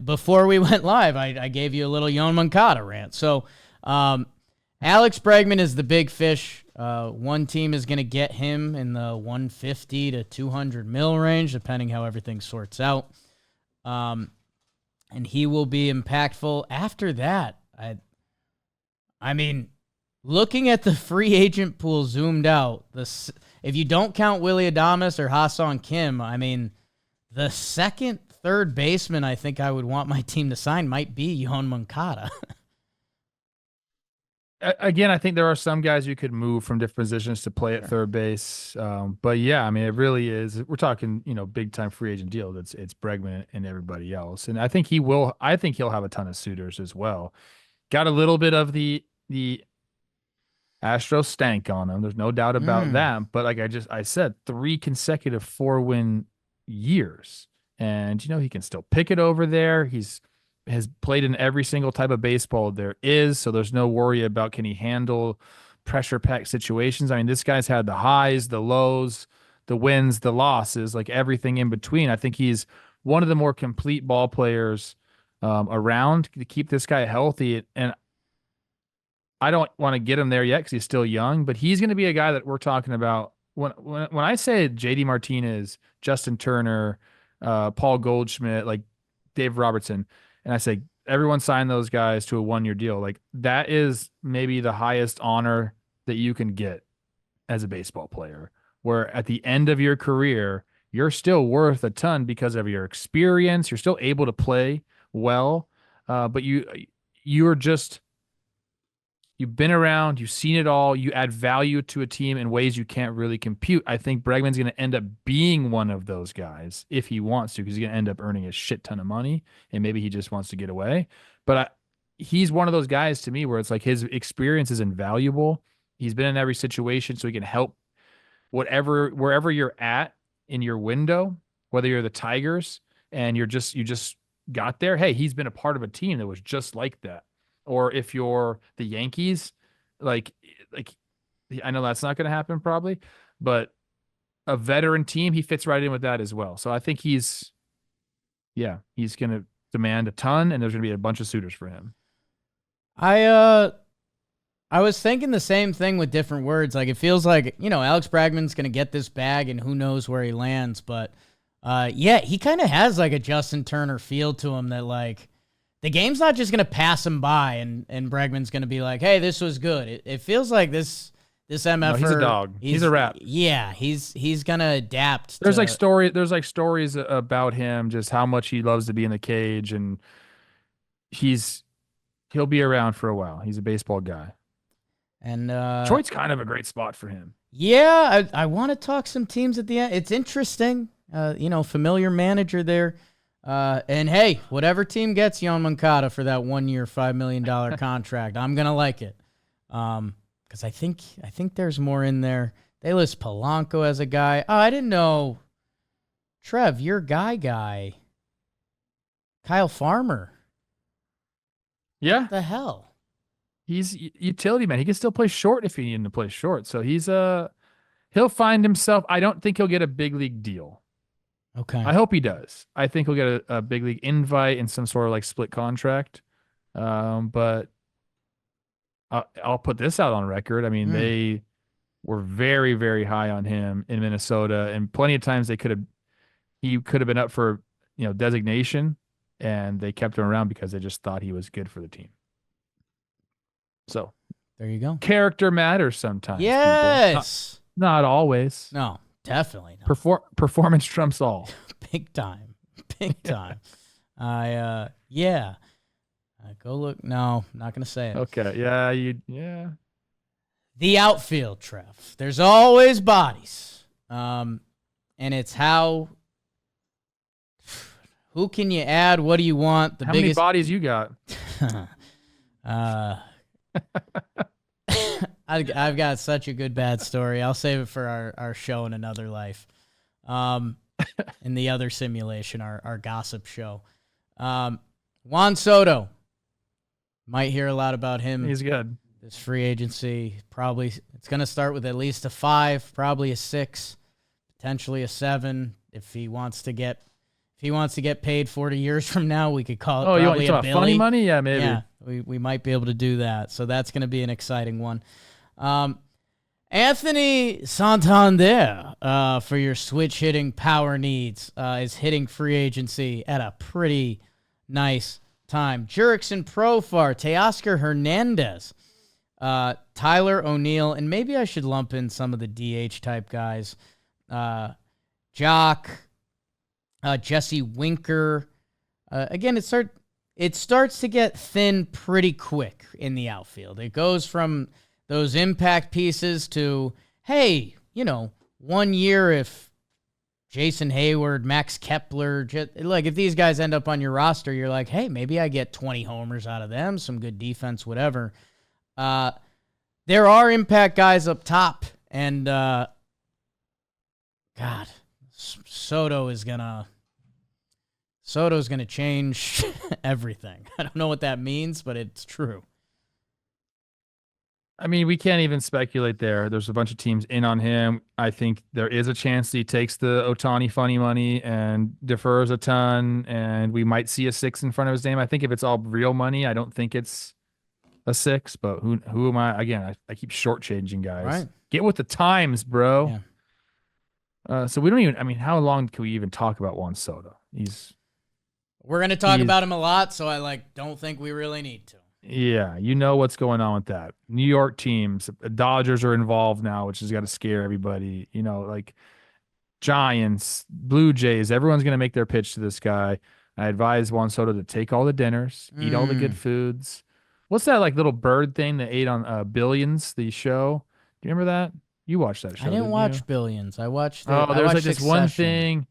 before we went live, I gave you a little Yoan Moncada rant. So Alex Bregman is the big fish. One team is going to get him in the 150 to 200 mil range, depending how everything sorts out. And he will be impactful. After that, I mean, looking at the free agent pool zoomed out, if you don't count Willie Adames or Ha-Seong Kim, I mean, the second, third baseman I think I would want my team to sign might be Yoan Moncada. Again, I think there are some guys you could move from different positions to play at third base. But yeah, I mean, it really is. We're talking, big time free agent deal. It's Bregman and everybody else. And I think he'll have a ton of suitors as well. Got a little bit of the Astros stank on him. There's no doubt about that. But like I said, 3 consecutive 4-win years. And, he can still pick it over there. Has played in every single type of baseball there is, so there's no worry about can he handle pressure-packed situations. I mean, this guy's had the highs, the lows, the wins, the losses, like everything in between. I think he's one of the more complete ball players around to keep this guy healthy. And I don't want to get him there yet because he's still young, but he's going to be a guy that we're talking about. When I say JD Martinez, Justin Turner, Paul Goldschmidt, like Dave Robertson, and I say, everyone sign those guys to a 1-year deal. Like, that is maybe the highest honor that you can get as a baseball player, where at the end of your career, you're still worth a ton because of your experience. You're still able to play well, but you've been around, you've seen it all, you add value to a team in ways you can't really compute. I think Bregman's going to end up being one of those guys if he wants to, because he's going to end up earning a shit ton of money, and maybe he just wants to get away. But he's one of those guys to me where it's like his experience is invaluable. He's been in every situation, so he can help wherever you're at in your window, whether you're the Tigers and you just got there, hey, he's been a part of a team that was just like that. Or if you're the Yankees, like I know that's not going to happen probably, but a veteran team, he fits right in with that as well. So I think he's going to demand a ton, and there's going to be a bunch of suitors for him. I was thinking the same thing with different words. Like, it feels like, Alex Bregman's going to get this bag and who knows where he lands. But, he kind of has like a Justin Turner feel to him that, like, the game's not just going to pass him by and Bregman's going to be like, hey, this was good. It feels like this MFer. No, he's a dog. He's a rat. Yeah, he's going to adapt. There's stories about him, just how much he loves to be in the cage, and he'll be around for a while. He's a baseball guy. And Detroit's kind of a great spot for him. Yeah, I want to talk some teams at the end. It's interesting. Familiar manager there. And hey, whatever team gets Yoan Moncada for that 1 year, $5 million contract, I'm gonna like it. Because I think there's more in there. They list Polanco as a guy. Oh, I didn't know. Trev, your guy. Kyle Farmer. Yeah. What the hell? He's utility man. He can still play short if he needed to play short. So he'll find himself. I don't think he'll get a big league deal. Okay. I hope he does. I think he'll get a big league invite and some sort of like split contract. But I'll put this out on record. I mean, they were very, very high on him in Minnesota, and plenty of times he could have been up for, designation, and they kept him around because they just thought he was good for the team. So there you go. Character matters sometimes. Yes. Not always. No, definitely not. Performance trumps all. Big time. Go look. No, not gonna say it. Okay. Yeah. The outfield, Trev. There's always bodies. And it's how. Who can you add? What do you want? How many bodies you got? I've got such a good bad story. I'll save it for our show in another life. In the other simulation, our gossip show. Juan Soto. Might hear a lot about him. He's good. This free agency, probably it's going to start with at least a 5, probably a 6, potentially a 7. If he wants to get paid 40 years from now, we could call it. Oh, probably you want funny money? Yeah, maybe. Yeah, we might be able to do that. So that's going to be an exciting one. Anthony Santander, for your switch hitting power needs, is hitting free agency at a pretty nice time. Jurickson Profar, Teoscar Hernandez, Tyler O'Neill, and maybe I should lump in some of the DH type guys. Jock, Jesse Winker. Again, it starts to get thin pretty quick in the outfield. It goes from those impact pieces to, hey, 1 year if Jason Hayward, Max Kepler, if these guys end up on your roster, you're like, hey, maybe I get 20 homers out of them, some good defense, whatever. There are impact guys up top, and God, Soto's gonna change everything. I don't know what that means, but it's true. I mean, we can't even speculate there. There's a bunch of teams in on him. I think there is a chance he takes the Ohtani funny money and defers a ton, and we might see a 6 in front of his name. I think if it's all real money, I don't think it's a 6, but who am I? Again, I keep shortchanging guys. Right. Get with the times, bro. Yeah. So we don't even, how long can we even talk about Juan Soto? We're going to talk about him a lot, so I don't think we really need to. Yeah, you know what's going on with that. New York teams, Dodgers are involved now, which has got to scare everybody. Giants, Blue Jays, everyone's going to make their pitch to this guy. I advise Juan Soto to take all the dinners, eat all the good foods. What's that little bird thing that ate on Billions, the show? Do you remember that? You watched that show. I didn't watch Billions. I watched. There's this one thing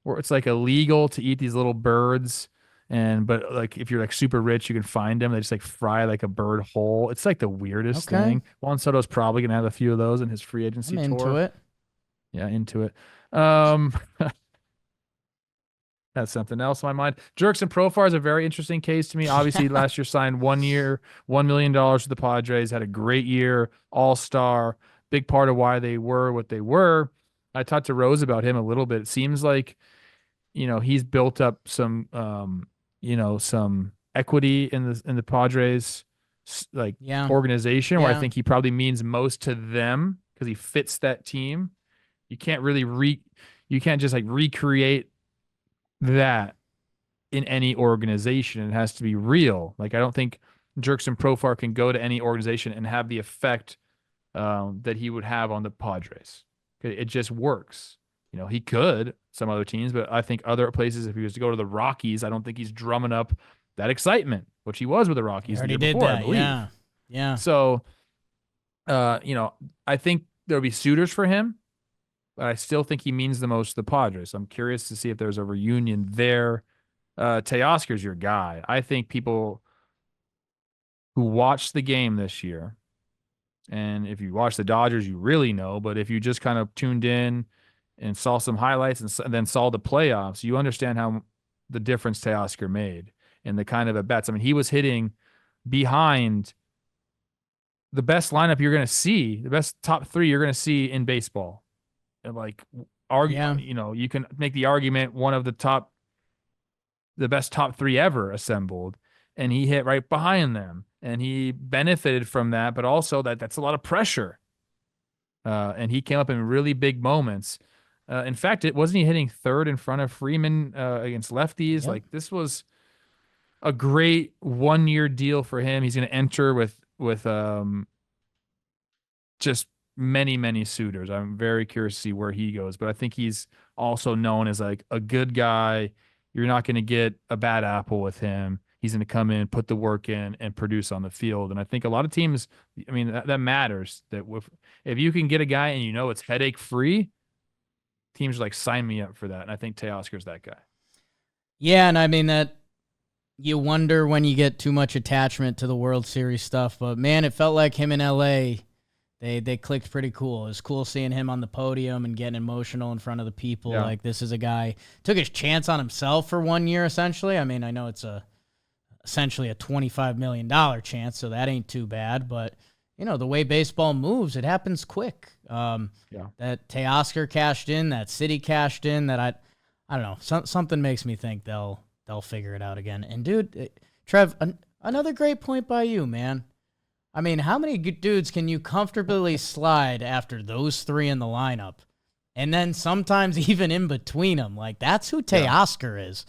where it's illegal to eat these little birds. But if you're super rich, you can find them. They just fry a bird whole. It's the weirdest thing. Juan Soto's probably gonna have a few of those in his free agency I'm tour. into it. Yeah, into it. That's something else on my mind. Jerkson Profar is a very interesting case to me. Obviously, last year signed 1 year, $1 million with the Padres, had a great year, all-star, big part of why they were what they were. I talked to Rose about him a little bit. It seems like, he's built up some, some equity in the Padres Yeah. organization, where I Yeah. think he probably means most to them because he fits that team. You can't really you can't just like recreate that in any organization. It has to be real. Like, I don't think Jerkson Profar can go to any organization and have the effect that he would have on the Padres. It just works. He could some other teams, but I think other places, if he was to go to the Rockies, I don't think he's drumming up that excitement, which he was with the Rockies the year before, I believe. Yeah. Yeah. So, I think there'll be suitors for him, but I still think he means the most to the Padres. I'm curious to see if there's a reunion there. Teoscar's your guy. I think people who watched the game this year, and if you watch the Dodgers, you really know, but if you just kind of tuned in and saw some highlights and then saw the playoffs, you understand how the difference Teoscar made and the kind of at bats. I mean, he was hitting behind the best lineup you're going to see, the best top 3 you're going to see in baseball. And you can make the argument one of the best top 3 ever assembled, and he hit right behind them, and he benefited from that, but also that's a lot of pressure. And he came up in really big moments. In fact, wasn't he hitting third in front of Freeman against lefties? Yep. Like, this was a great 1-year deal for him. He's going to enter with just many, many suitors. I'm very curious to see where he goes, but I think he's also known as like a good guy. You're not going to get a bad apple with him. He's going to come in, put the work in, and produce on the field. And I think a lot of teams, I mean, that matters. That if you can get a guy and it's headache free, teams are like, sign me up for that. And I think Teoscar's that guy. Yeah, and I mean that you wonder when you get too much attachment to the World Series stuff, but man, it felt like him in LA. They clicked pretty cool. It was cool seeing him on the podium and getting emotional in front of the people. Yeah. Like, this is a guy took his chance on himself for 1 year, essentially. I mean, I know it's essentially a $25 million chance, so that ain't too bad. But, the way baseball moves, it happens quick. That Teoscar cashed in, that City cashed in, that I don't know. Something makes me think they'll figure it out again. And, dude, Trev, another great point by you, man. I mean, how many dudes can you comfortably slide after those 3 in the lineup? And then sometimes even in between them. Like, that's who Teoscar is.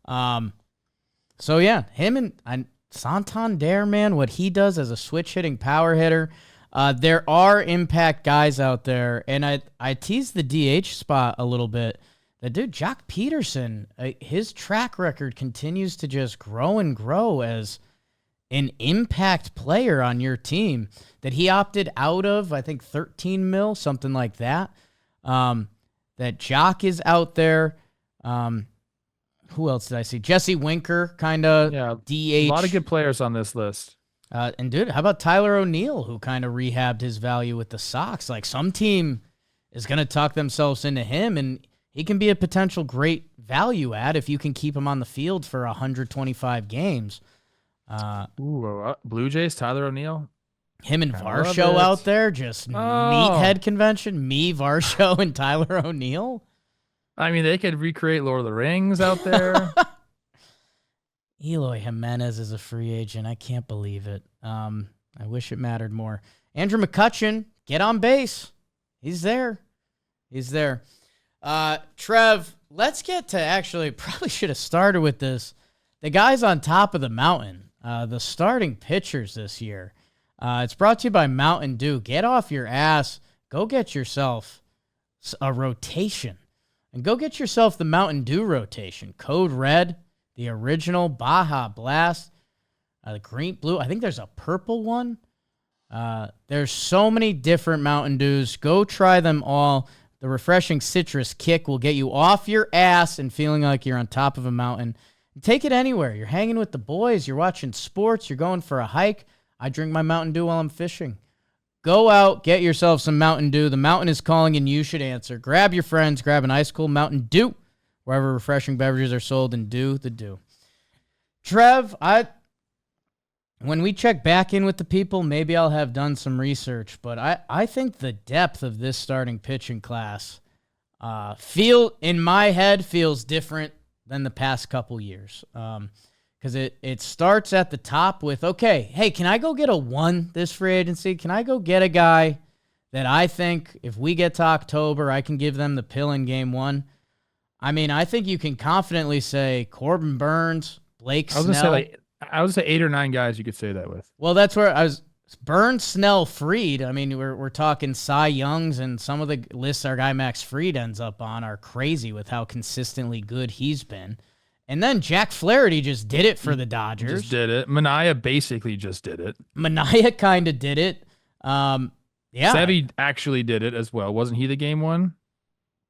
So, yeah, him and Santander, man, what he does as a switch-hitting power hitter. There are impact guys out there, and I teased the DH spot a little bit. The dude, Jock Peterson, his track record continues to just grow and grow as an impact player on your team that he opted out of, I think 13 mil, something like that. That Jock is out there. Who else did I see? Jesse Winker, kind of DH. A lot of good players on this list. And dude, how about Tyler O'Neill, who kind of rehabbed his value with the Sox? Like, some team is going to talk themselves into him, and he can be a potential great value add if you can keep him on the field for 125 games. Blue Jays, Tyler O'Neill. Him and Varsho out there, just meathead convention. Me, Varsho, and Tyler O'Neill. I mean, they could recreate Lord of the Rings out there. Eloy Jimenez is a free agent. I can't believe it. I wish it mattered more. Andrew McCutchen, get on base. He's there. Trev, let's get to actually, probably should have started with this. The guys on top of the mountain. The starting pitchers this year. It's brought to you by Mountain Dew. Get off your ass. Go get yourself a rotation. And go get yourself the Mountain Dew rotation. Code Red, the original Baja Blast, the green, blue. I think there's a purple one. There's so many different Mountain Dews. Go try them all. The refreshing citrus kick will get you off your ass and feeling like you're on top of a mountain. Take it anywhere. You're hanging with the boys. You're watching sports. You're going for a hike. I drink my Mountain Dew while I'm fishing. go out, get yourself some Mountain Dew. The mountain is calling, and you should answer. Grab your friends, grab an ice cold Mountain Dew, wherever refreshing beverages are sold, and do the Dew. Trev, when we check back in with the people, maybe I'll have done some research, but I think the depth of this starting pitching class in my head feels different than the past couple years. Because it starts at the top with, okay, hey, can I go get a 1 this free agency? Can I go get a guy that I think if we get to October, I can give them the pill in game 1? I mean, I think you can confidently say Corbin Burns, Blake Snell. I would say 8 or 9 guys you could say that with. Well, that's where I was. Burns, Snell, Fried. I mean, we're talking Cy Youngs, and some of the lists our guy Max Fried ends up on are crazy with how consistently good he's been. And then Jack Flaherty just did it for the Dodgers. Just did it. Mania basically just did it. Mania kind of did it. Yeah. Sevy actually did it as well. Wasn't he the game 1?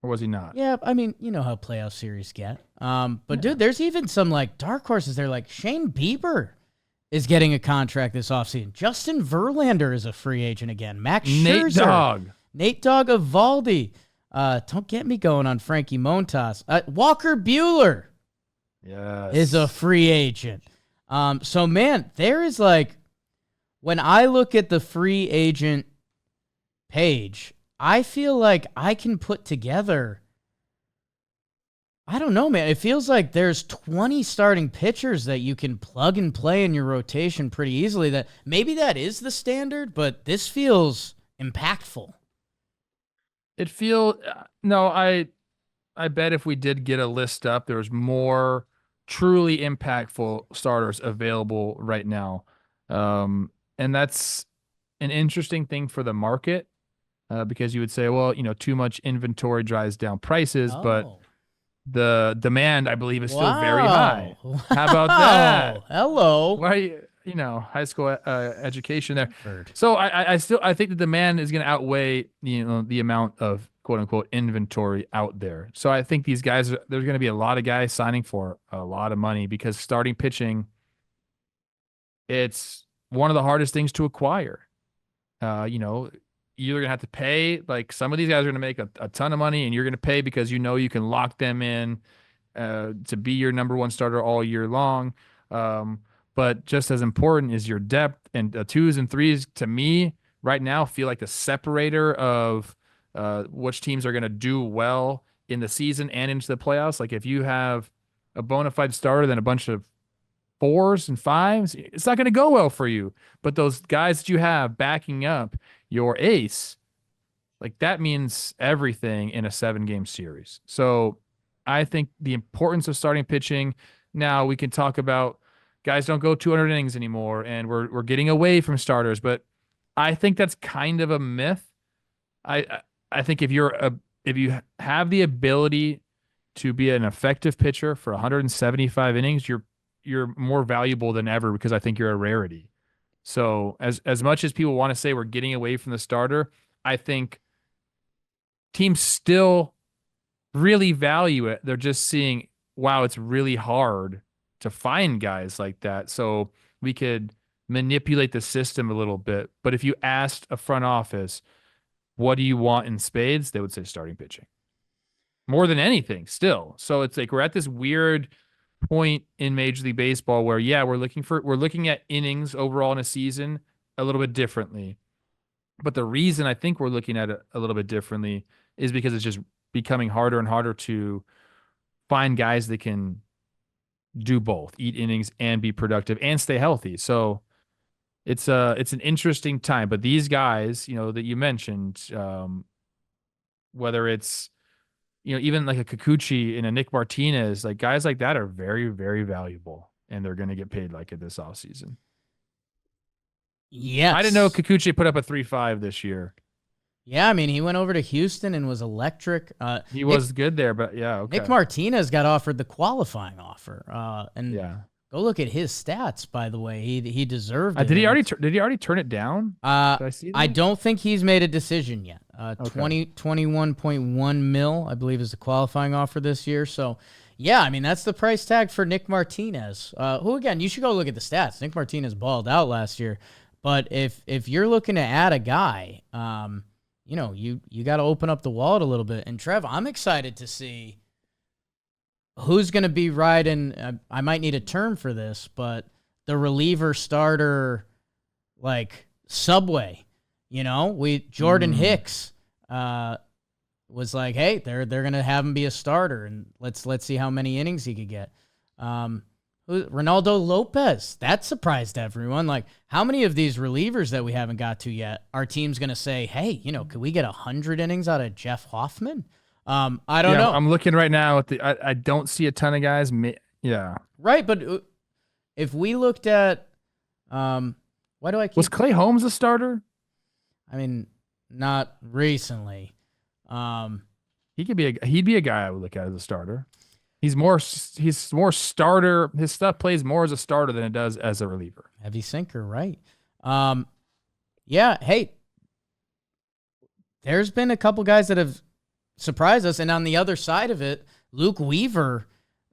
Or was he not? Yeah, I mean, you know how playoff series get. But dude, there's even some like dark horses there, like Shane Bieber is getting a contract this offseason. Justin Verlander is a free agent again. Max Scherzer. Nate Dogg Eovaldi. Don't get me going on Frankie Montas. Walker Buehler is a free agent. So, man, there is like, when I look at the free agent page, I feel like I can put together, I don't know, man. It feels like there's 20 starting pitchers that you can plug and play in your rotation pretty easily. That maybe that is the standard, but this feels impactful. I bet if we did get a list up, there's more truly impactful starters available right now. And that's an interesting thing for the market. Because you would say, well, too much inventory drives down prices, but the demand, I believe, is still very high. How about that? Hello. Why, high school education there. So I think the demand is going to outweigh, the amount of quote unquote inventory out there. So I think these guys, there's going to be a lot of guys signing for a lot of money because starting pitching, it's one of the hardest things to acquire. You're going to have to pay, like some of these guys are going to make a ton of money, and you're going to pay because you can lock them in to be your number 1 starter all year long. But just as important is your depth, and 2s and 3s to me right now feel like the separator of which teams are going to do well in the season and into the playoffs. Like if you have a bona fide starter, then a bunch of 4s and 5s, it's not going to go well for you. But those guys that you have backing up your ace, like that means everything in a 7-game series. So I think the importance of starting pitching. Now we can talk about guys don't go 200 innings anymore, and we're getting away from starters, but I think that's kind of a myth. I think if you have the ability to be an effective pitcher for 175 innings, you're more valuable than ever because I think you're a rarity. So as much as people want to say we're getting away from the starter, I think teams still really value it. They're just seeing, wow, it's really hard to find guys like that. So we could manipulate the system a little bit. But if you asked a front office, what do you want in spades? They would say starting pitching. More than anything still. So it's like we're at this weird point in Major League Baseball where, we're looking at innings overall in a season a little bit differently. But the reason I think we're looking at it a little bit differently is because it's just becoming harder and harder to find guys that can do both, eat innings and be productive and stay healthy. So it's an interesting time. But these guys, that you mentioned, whether it's even like a Kikuchi and a Nick Martinez, like guys like that are very, very valuable, and they're going to get paid like it this offseason. Yes. I didn't know Kikuchi put up a 3.5 this year. Yeah, I mean, he went over to Houston and was electric. He was good there, but okay. Nick Martinez got offered the qualifying offer. Go look at his stats, by the way. He deserved it. Did he already turn it down? Did I see that? I don't think he's made a decision yet. 21.1 mil, I believe, is the qualifying offer this year. So, yeah, I mean, that's the price tag for Nick Martinez. Who, again, you should go look at the stats. Nick Martinez balled out last year. But if you're looking to add a guy, you got to open up the wallet a little bit. And Trev, I'm excited to see who's going to be riding. I might need a term for this, but the reliever starter, like subway. Jordan Hicks was like, hey, they're going to have him be a starter, and let's see how many innings he could get. Ronaldo Lopez, that surprised everyone. Like, how many of these relievers that we haven't got to yet, our team's going to say, hey, could we get 100 innings out of Jeff Hoffman? I don't know. I'm looking right now at I don't see a ton of guys. Yeah. Right, but if we looked at, why do I keep... Was Clay Holmes a starter? I mean, not recently. He'd be a guy I would look at as a starter. He's more starter. His stuff plays more as a starter than it does as a reliever. Heavy sinker, right? Yeah. Hey, there's been a couple guys that have surprised us, and on the other side of it, Luke Weaver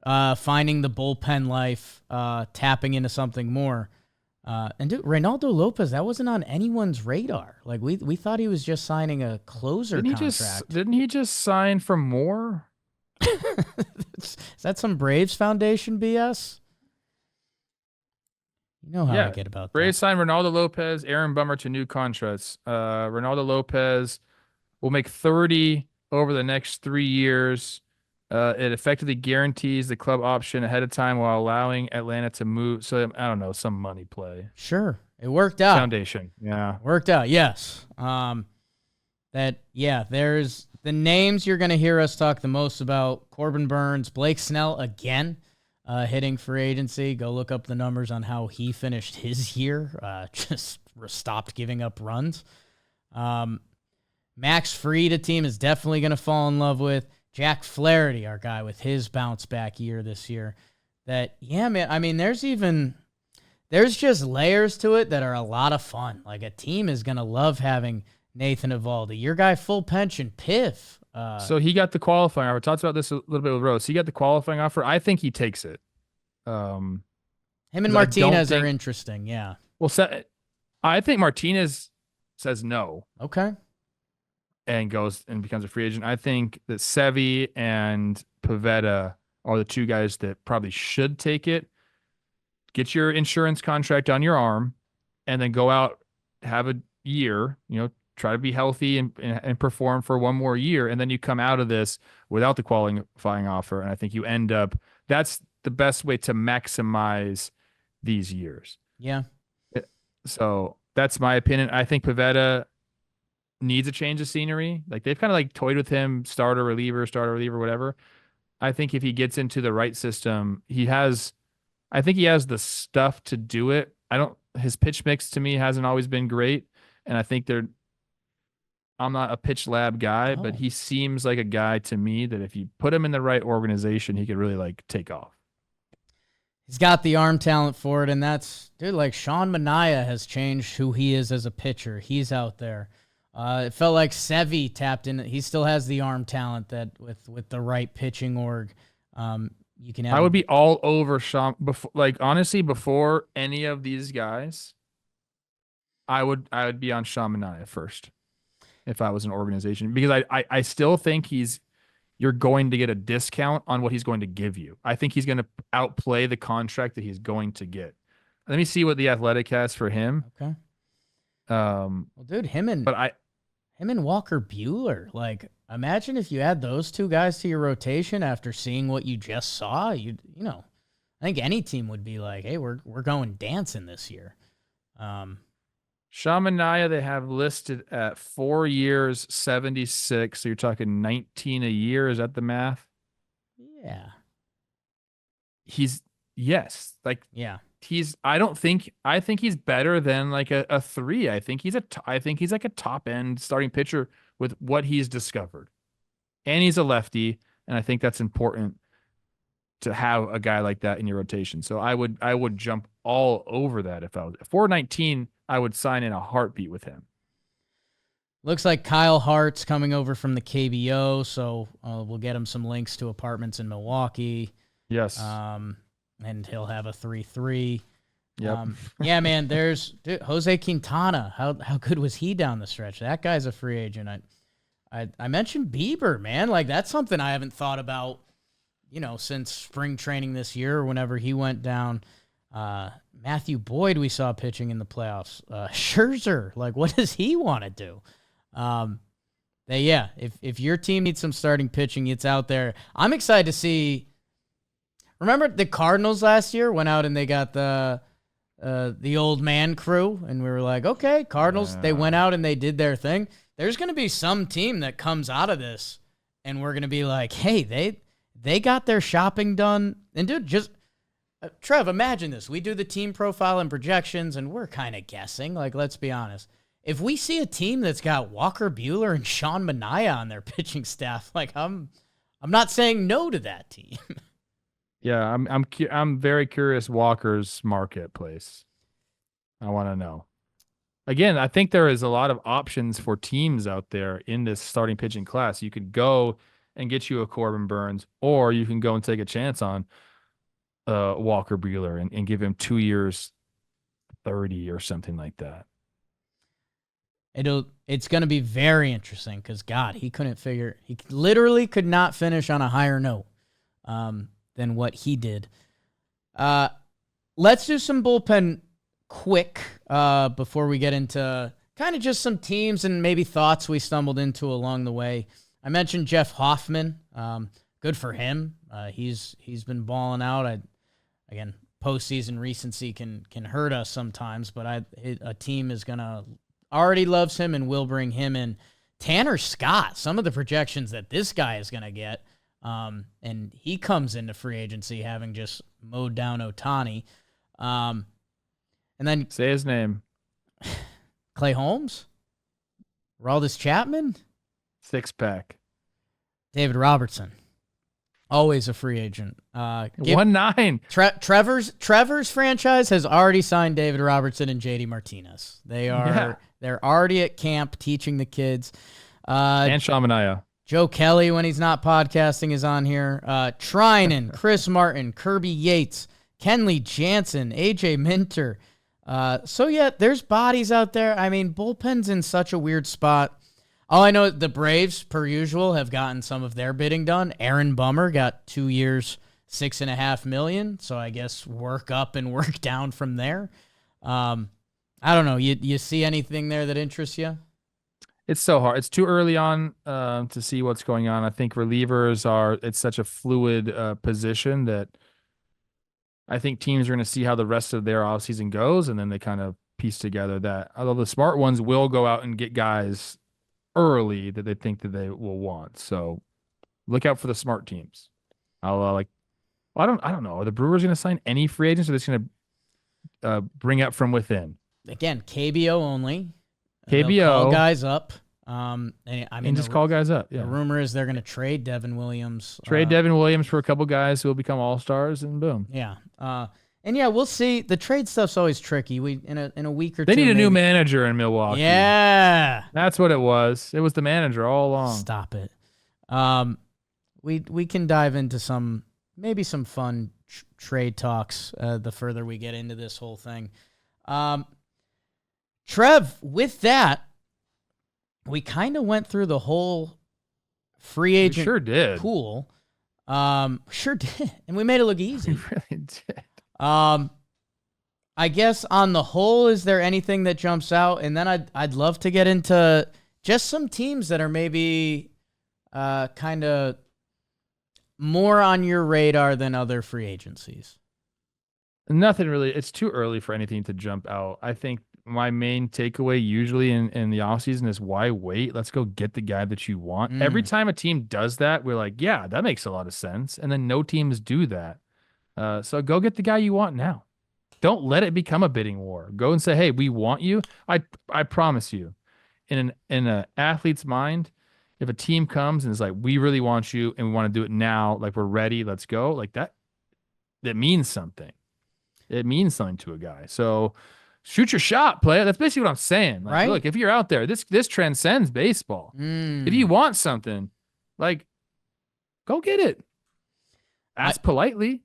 finding the bullpen life, tapping into something more. And dude, Reynaldo Lopez, that wasn't on anyone's radar. Like we thought he was just signing a closer contract. Didn't he just sign for more? Is that some Braves Foundation BS? You know how I get about Braves that. signed Ronaldo Lopez, Aaron Bummer to new contracts. Ronaldo Lopez will make 30 over the next 3 years. It effectively guarantees the club option ahead of time while allowing Atlanta to move. So I don't know, some money play. Sure, it worked out. Foundation, yeah, worked out. Yes. There's the names you're going to hear us talk the most about: Corbin Burns, Blake Snell again, hitting free agency. Go look up the numbers on how he finished his year. Just stopped giving up runs. Max Fried, a team is definitely going to fall in love with. Jack Flaherty, our guy with his bounce back year this year. Man, I mean, there's just layers to it that are a lot of fun. Like, a team is going to love having Nathan Eovaldi, your guy, full pension, Piff. So he got the qualifying offer. Talked about this a little bit with Rose. He got the qualifying offer. I think he takes it. Him and Martinez are interesting. Yeah. Well, I think Martinez says no. Okay. And goes and becomes a free agent. I think that Sevy and Pivetta are the two guys that probably should take it. Get your insurance contract on your arm, and then go out, have a year, try to be healthy and perform for one more year. And then you come out of this without the qualifying offer. And I think you end up, that's the best way to maximize these years. Yeah. So that's my opinion. I think Pivetta needs a change of scenery. Like, they've kind of like toyed with him, starter, reliever, whatever. I think if he gets into the right system, I think he has the stuff to do it. His pitch mix to me hasn't always been great. And I think I'm not a pitch lab guy, but he seems like a guy to me that if you put him in the right organization, he could really like take off. He's got the arm talent for it. And that's, dude, like Sean Manaea has changed who he is as a pitcher. He's out there. It felt like Sevy tapped in. He still has the arm talent that with the right pitching org, you can have. I would be all over Sean. Honestly, before any of these guys, I would be on Sean Manaea first if I was an organization, because I still think you're going to get a discount on what he's going to give you. I think he's going to outplay the contract that he's going to get. Let me see what the Athletic has for him. Okay. Well, dude, him and Walker Buehler, like, imagine if you add those two guys to your rotation after seeing what you just saw. I think any team would be like, hey, we're going dancing this year. Sean Manaea, they have listed at 4 years, 76. So you're talking 19 a year. Is that the math? Yeah. I think he's better than like a 3. I think he's like a top end starting pitcher with what he's discovered. And he's a lefty, and I think that's important to have a guy like that in your rotation. So I would jump all over that if I was 419. I would sign in a heartbeat with him. Looks like Kyle Hart's coming over from the KBO, so we'll get him some links to apartments in Milwaukee. Yes. And he'll have a 3-3. Yep. Yeah, man. There's Jose Quintana. How good was he down the stretch? That guy's a free agent. I mentioned Bieber, man. Like, that's something I haven't thought about, since spring training this year or whenever he went down. Matthew Boyd, we saw pitching in the playoffs. Scherzer, like, what does he want to do? If your team needs some starting pitching, it's out there. I'm excited to see. Remember the Cardinals last year went out and they got the old man crew, and we were like, okay, Cardinals. They went out and they did their thing. There's going to be some team that comes out of this, and we're going to be like, hey, they got their shopping done. And dude, just Trev, imagine this. We do the team profile and projections, and we're kind of guessing. Like, let's be honest. If we see a team that's got Walker Buehler and Sean Manaea on their pitching staff, like, I'm not saying no to that team. Yeah, I'm very curious Walker's marketplace. I want to know. Again, I think there is a lot of options for teams out there in this starting pitching class. You could go and get you a Corbin Burns, or you can go and take a chance on Walker Buehler and give him 2 years, 30 or something like that. It's going to be very interesting because, God, he literally could not finish on a higher note than what he did. Let's do some bullpen quick before we get into kind of just some teams and maybe thoughts we stumbled into along the way. I mentioned Jeff Hoffman. Good for him. He's been balling out. Again, postseason recency can hurt us sometimes, but a team is going to already loves him and will bring him in. Tanner Scott, some of the projections that this guy is going to get, and he comes into free agency having just mowed down Ohtani. And then say his name. Clay Holmes, Aroldis Chapman, six-pack. David Robertson, always a free agent. 1-9. Trevor's franchise has already signed David Robertson and JD Martinez. They're already at camp teaching the kids. And Sean Manaea. Joe Kelly, when he's not podcasting, is on here. Trinan, Chris Martin, Kirby Yates, Kenley Jansen, AJ Minter. There's bodies out there. I mean, bullpen's in such a weird spot. All I know, the Braves, per usual, have gotten some of their bidding done. Aaron Bummer got 2 years, $6.5 million. So I guess work up and work down from there. I don't know. You see anything there that interests you? It's so hard. It's too early on to see what's going on. I think relievers it's such a fluid position that I think teams are going to see how the rest of their offseason goes, and then they kind of piece together that. Although the smart ones will go out and get guys early that they think that they will want. So look out for the smart teams. I don't know. Are the Brewers going to sign any free agents, or are they going to bring up from within? Again, KBO only. KBO. Call guys up. Just call guys up. Yeah. The rumor is they're going to trade Devin Williams. Trade Devin Williams for a couple guys who will become all-stars, and boom. Yeah. We'll see. The trade stuff's always tricky. In a week or two. They need a new manager in Milwaukee. Yeah. That's what it was. It was the manager all along. Stop it. We can dive into some fun trade talks the further we get into this whole thing. Trev, with that, we kind of went through the whole free agent pool. Sure did. And we made it look easy. We really did. I guess on the whole, is there anything that jumps out? And then I'd love to get into just some teams that are maybe kind of more on your radar than other free agencies. Nothing really. It's too early for anything to jump out. I think my main takeaway usually in the offseason is why wait? Let's go get the guy that you want. Every time a team does that, we're like, yeah, that makes a lot of sense. And then no teams do that. So go get the guy you want now. Don't let it become a bidding war. Go and say, hey, we want you. I promise you, in an athlete's mind, if a team comes and is like, we really want you and we want to do it now, like we're ready, let's go, like that means something. It means something to a guy. So shoot your shot, player. That's basically what I'm saying. Like, right? Look, if you're out there, this transcends baseball. If you want something, like, go get it. Ask politely.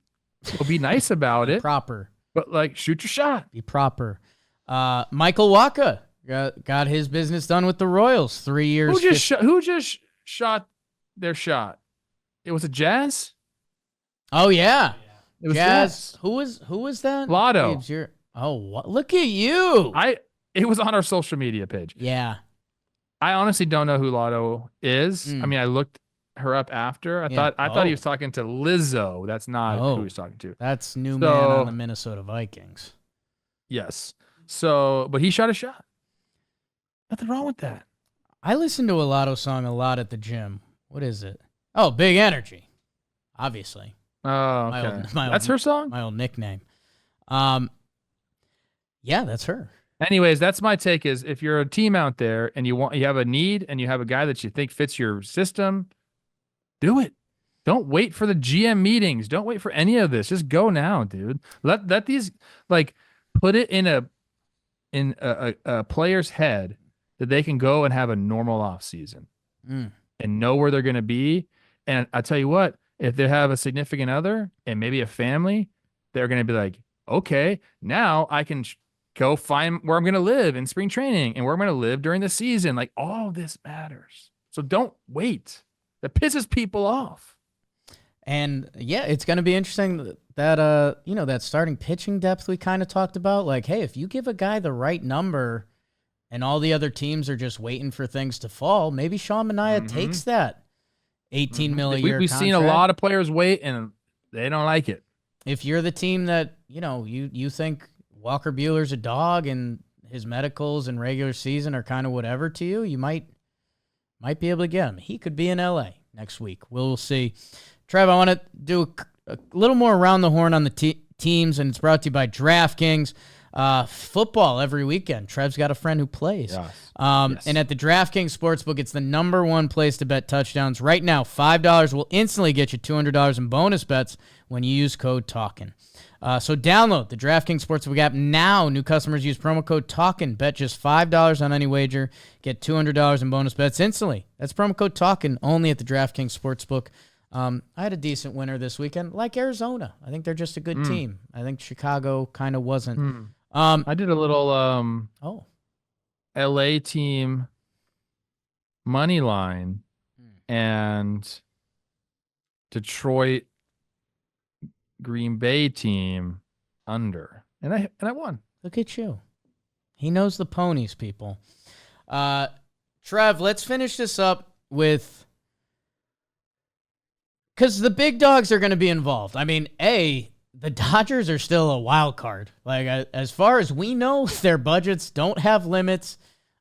We'll be nice about it. Proper. But like, shoot your shot. Be proper. Michael Wacha got his business done with the Royals. 3 years. Who just shot their shot? It was a Jazz. Oh yeah, It was Jazz. Who was that? Lotto. Babes, what? Look at you. It was on our social media page. Yeah. I honestly don't know who Lotto is. I mean, I looked her up after. I thought he was talking to Lizzo. That's not who he was talking to. That's new man on the Minnesota Vikings. Yes. So, but he shot a shot. Nothing wrong with that. I listen to a Lotto song a lot at the gym. What is it? Oh, Big Energy. Obviously. Oh, okay. That's her song? My old nickname. Yeah, that's her. Anyways, that's my take is if you're a team out there and you have a need and you have a guy that you think fits your system, do it. Don't wait for the GM meetings. Don't wait for any of this. Just go now, dude. Let these put it in a player's head that they can go and have a normal off season and know where they're going to be. And I tell you what, if they have a significant other and maybe a family, they're going to be like, okay, now I can go find where I'm going to live in spring training and where I'm going to live during the season. Like, all this matters. So don't wait. That pisses people off. And yeah, it's going to be interesting that that starting pitching depth we kind of talked about. Like, hey, if you give a guy the right number and all the other teams are just waiting for things to fall, maybe Sean Manaea takes that $18 million a year We've contract. seen a lot of players wait and they don't like it. If you're the team that, you think Walker Buehler's a dog and his medicals and regular season are kind of whatever to you, you might be able to get him. He could be in LA next week. We'll see. Trev, I want to do a little more around the horn on the teams, and it's brought to you by DraftKings. Football every weekend. Trev's got a friend who plays. Yes. And at the DraftKings Sportsbook, it's the #1 place to bet touchdowns. Right now, $5 will instantly get you $200 in bonus bets when you use code Talkin. So download the DraftKings Sportsbook app now. New customers use promo code Talkin. Bet just $5 on any wager. Get $200 in bonus bets instantly. That's promo code Talkin only at the DraftKings Sportsbook. I had a decent winner this weekend, like Arizona. I think they're just a good team. I think Chicago kind of wasn't. I did a little LA team money line and Detroit Green Bay team under. And I won. Look at you. He knows the ponies, people. Trev, let's finish this up with, because the big dogs are going to be involved. I mean, the Dodgers are still a wild card. Like, as far as we know, their budgets don't have limits.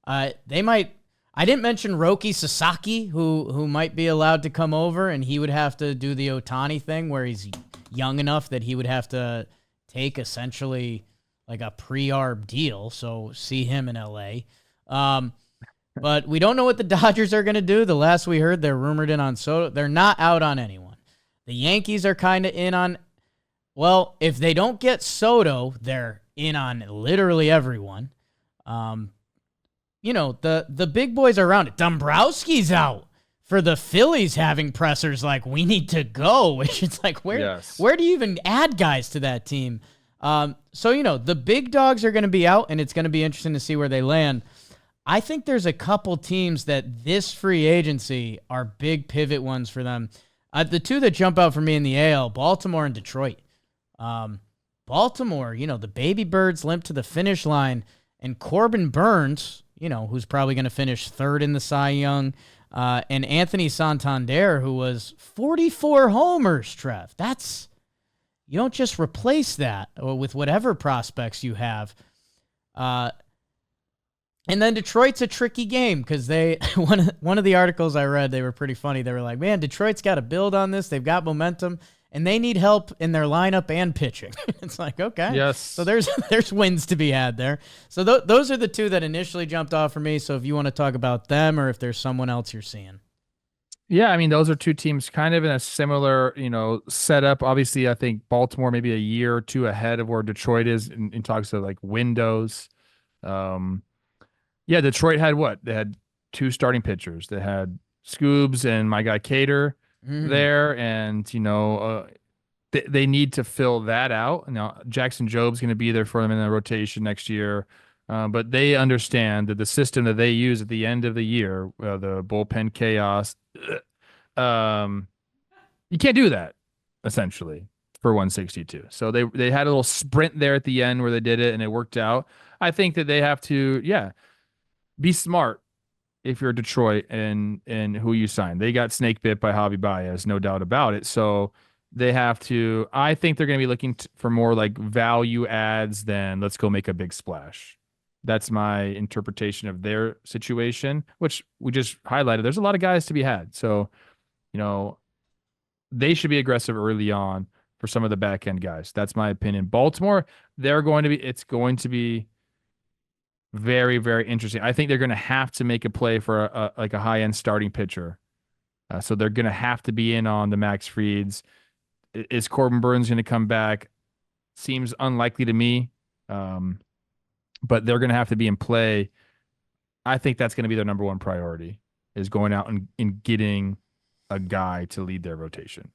They might. I didn't mention Roki Sasaki, who might be allowed to come over, and he would have to do the Ohtani thing where he's young enough that he would have to take essentially like a pre-arb deal. So see him in LA. But we don't know what the Dodgers are going to do. The last we heard, they're rumored in on Soto. They're not out on anyone. The Yankees are kind of in on, well, if they don't get Soto, they're in on literally everyone. The big boys are around it. Dombrowski's out for the Phillies having pressers like, we need to go, which it's like, where do you even add guys to that team? The big dogs are going to be out, and it's going to be interesting to see where they land. I think there's a couple teams that this free agency are big pivot ones for them. The two that jump out for me in the AL, Baltimore and Detroit. Baltimore, the baby birds limp to the finish line, and Corbin Burns, who's probably going to finish third in the Cy Young, and Anthony Santander, who was 44 homers, Trev. You don't just replace that with whatever prospects you have. And then Detroit's a tricky game because one of the articles I read, they were pretty funny. They were like, man, Detroit's got to build on this. They've got momentum, and they need help in their lineup and pitching. It's like, okay. Yes. So there's wins to be had there. So those are the two that initially jumped off for me. So if you want to talk about them or if there's someone else you're seeing. Yeah, I mean, those are two teams kind of in a similar, setup. Obviously, I think Baltimore maybe a year or two ahead of where Detroit is in talks of like windows. Yeah, Detroit had what? They had two starting pitchers. They had Scoobs and my guy Cater there, and they need to fill that out. Now, Jackson Job's going to be there for them in the rotation next year. But they understand that the system that they use at the end of the year, the bullpen chaos, you can't do that essentially for 162. So they had a little sprint there at the end where they did it and it worked out. I think that they have to, be smart if you're Detroit and who you sign. They got snake bit by Javi Baez, no doubt about it. So they have to. I think they're going to be looking for more like value adds than let's go make a big splash. That's my interpretation of their situation, which we just highlighted. There's a lot of guys to be had. So, they should be aggressive early on for some of the back end guys. That's my opinion. Baltimore, it's going to be very, very interesting. I think they're going to have to make a play for a high end starting pitcher. So they're going to have to be in on the Max Frieds. Is Corbin Burns going to come back? Seems unlikely to me. But they're going to have to be in play. I think that's going to be their number one priority, is going out and getting a guy to lead their rotation.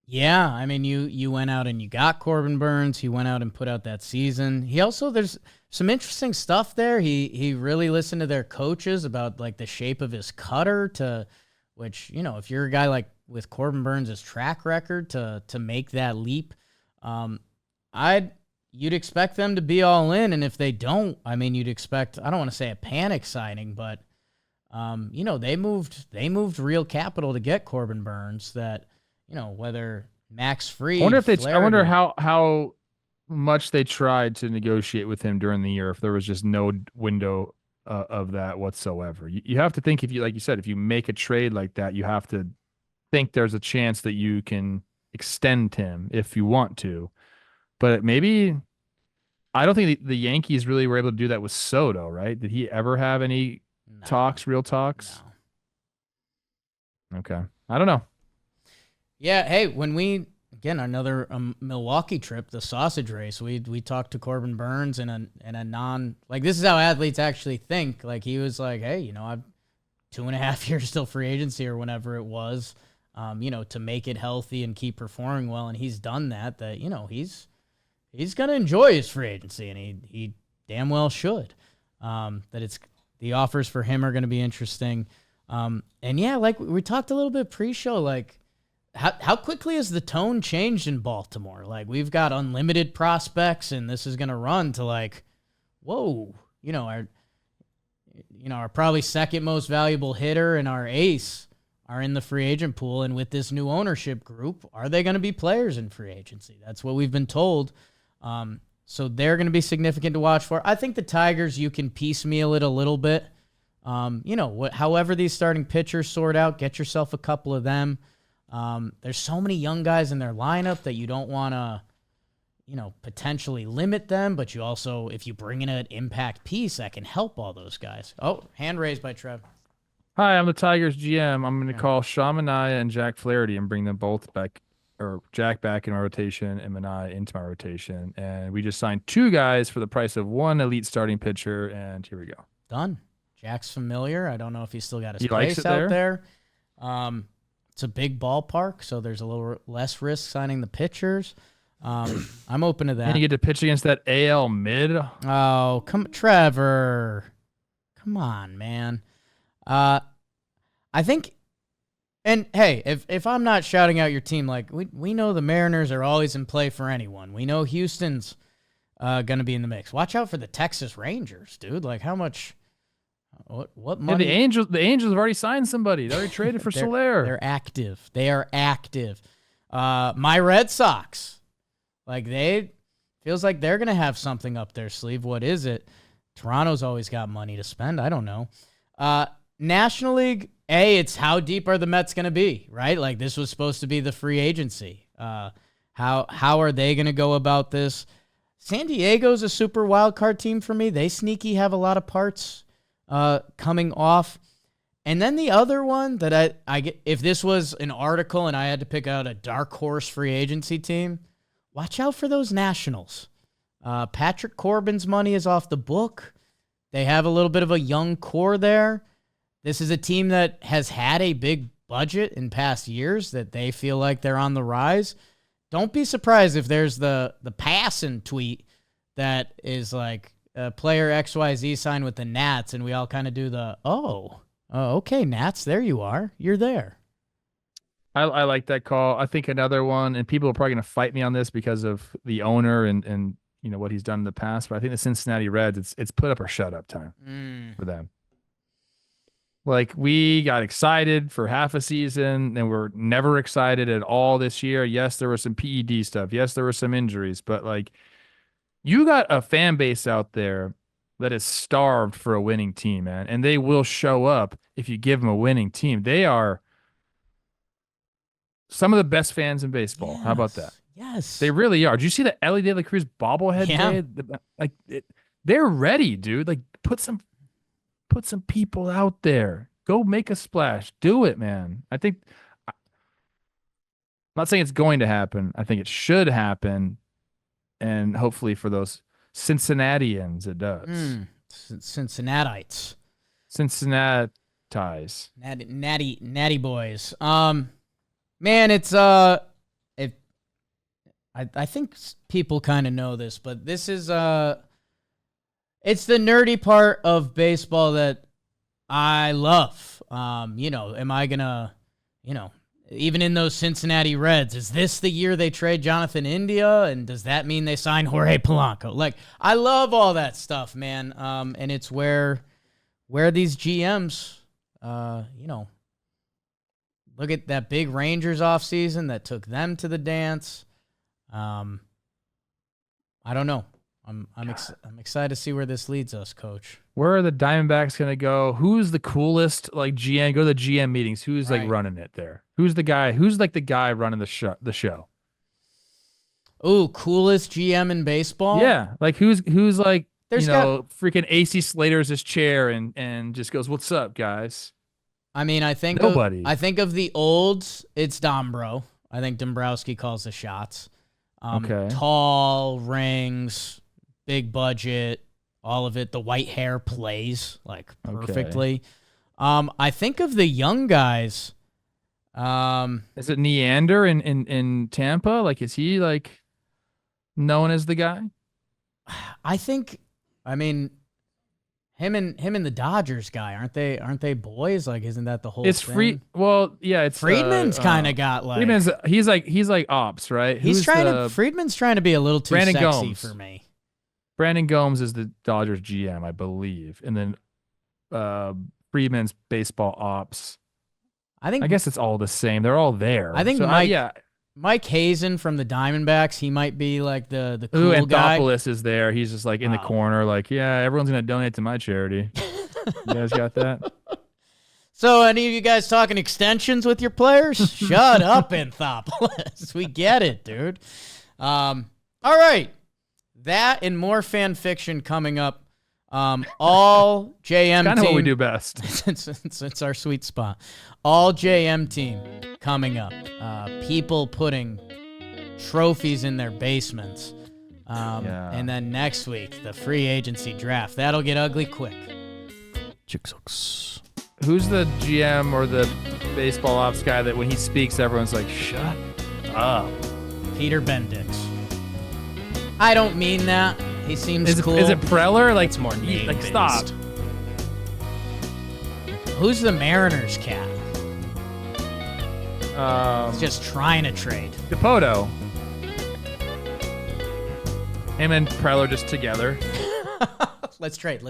Yeah, I mean, you went out and you got Corbin Burns. He went out and put out that season. He also, there's some interesting stuff there. He really listened to their coaches about like the shape of his cutter, which, if you're a guy like with Corbin Burns' track record to make that leap, you'd expect them to be all in, and if they don't, I mean, you'd expect, I don't want to say a panic signing, but they moved real capital to get Corbin Burns. That, whether Max Fried, I wonder how much they tried to negotiate with him during the year, if there was just no window of that whatsoever. You have to think, if you, like you said, if you make a trade like that, you have to think there's a chance that you can extend him if you want to. But maybe, I don't think the Yankees really were able to do that with Soto, right? Did he ever have any real talks? No. Okay. I don't know. Yeah, hey, when another Milwaukee trip, the sausage race, we talked to Corbin Burns in a non, like, this is how athletes actually think. Like, he was like, hey, I've 2.5 years still free agency or whenever it was, to make it healthy and keep performing well. And he's done that, he's going to enjoy his free agency, and he damn well should. The offers for him are going to be interesting. And yeah, like we talked a little bit pre-show, like how quickly has the tone changed in Baltimore? Like, we've got unlimited prospects, and this is going to run to like, whoa, our probably second most valuable hitter and our ace are in the free agent pool. And with this new ownership group, are they going to be players in free agency? That's what we've been told. So they're going to be significant to watch for. I think the Tigers, you can piecemeal it a little bit. However these starting pitchers sort out, get yourself a couple of them. There's so many young guys in their lineup that you don't want to, potentially limit them, but you also, if you bring in an impact piece, that can help all those guys. Oh, hand raised by Trev. Hi, I'm the Tigers GM. I'm going to call Sean Manaea and Jack Flaherty and bring them both back, or Jack back in my rotation and Manaea into my rotation. And we just signed 2 guys for the price of 1 elite starting pitcher, and here we go. Done. Jack's familiar. I don't know if he's still got his He likes place it out there. It's a big ballpark, so there's a little less risk signing the pitchers. I'm open to that. And you get to pitch against that AL mid. Oh, Trevor. Come on, man. I think, and hey, if I'm not shouting out your team, like we know the Mariners are always in play for anyone. We know Houston's going to be in the mix. Watch out for the Texas Rangers, dude. Like, how much? What money? Yeah, the Angels have already signed somebody. They already traded for Soler. They're active. They are active. My Red Sox, like, feels like they're gonna have something up their sleeve. What is it? Toronto's always got money to spend. I don't know. National League, it's how deep are the Mets gonna be, right? Like, this was supposed to be the free agency. How are they gonna go about this? San Diego's a super wild card team for me. They sneaky have a lot of parts coming off. And then the other one that I get, if this was an article and I had to pick out a dark horse free agency team, watch out for those Nationals. Patrick Corbin's money is off the book. They have a little bit of a young core there. This is a team that has had a big budget in past years that they feel like they're on the rise. don't be surprised if there's the passing tweet that is like player XYZ signed with the Nats, and we all kind of do the, okay, Nats, there you are. You're there. I like that call. I think another one, and people are probably going to fight me on this because of the owner and what he's done in the past, but I think the Cincinnati Reds, it's put up or shut up time for them. Like, we got excited for half a season, and we're never excited at all this year. Yes, there was some PED stuff. Yes, there were some injuries, but like, you got a fan base out there that is starved for a winning team, man, and they will show up if you give them a winning team. They are some of the best fans in baseball. Yes. How about that? Yes. They really are. Did you see the Ellie De La Cruz bobblehead day? They're ready, dude. Like, put some people out there. Go make a splash. Do it, man. I'm not saying it's going to happen. I think it should happen. And hopefully for those Cincinnatians, it does. Cincinnatites. Cincinnati's. Natty boys. Man, it's I think people kind of know this, but this is it's the nerdy part of baseball that I love. Am I gonna, even in those Cincinnati Reds, is this the year they trade Jonathan India? And does that mean they sign Jorge Polanco? Like, I love all that stuff, man. And it's where these GMs, look at that big Rangers offseason that took them to the dance. I don't know. I'm excited to see where this leads us, Coach. Where are the Diamondbacks going to go? Who's the coolest GM? Go to the GM meetings. Who's running it there? Who's the guy? Who's the guy running the show? Ooh, coolest GM in baseball? Yeah, who's freaking AC Slater's his chair and just goes, "What's up, guys?" I mean, I think nobody. I think of the olds. It's Dombro. I think Dombrowski calls the shots. Okay. Tall, rings, big budget, all of it. The white hair plays perfectly. Okay. I think of the young guys. Is it Neander in Tampa? Is he known as the guy? Him and the Dodgers guy, aren't they boys? Isn't that the whole it's thing? free. Well, yeah, it's Friedman's kind of got Friedman's he's like ops, right? Friedman's trying to be a little too Brandon sexy Gomes. for me. Brandon Gomes is the Dodgers GM, I believe, and then Friedman's baseball ops. I guess it's all the same. They're all there. I think Mike Hazen from the Diamondbacks, he might be the cool guy. Anthopoulos is there. He's just in the corner, everyone's gonna donate to my charity. You guys got that? So, any of you guys talking extensions with your players? Shut up, Anthopoulos. We get it, dude. All right, that and more fan fiction coming up. All JM kind of team. what we do best. It's our sweet spot. All JM team coming up. People putting trophies in their basements. And then next week, the free agency draft. That'll get ugly quick. Who's the GM or the baseball ops guy that when he speaks, everyone's like, shut up? Peter Bendix. I don't mean that. He seems cool. Is it Preller? It's more name-based. Stop. Who's the Mariners cat? He's just trying to trade. Dipoto. Him and Preller just together. Let's trade.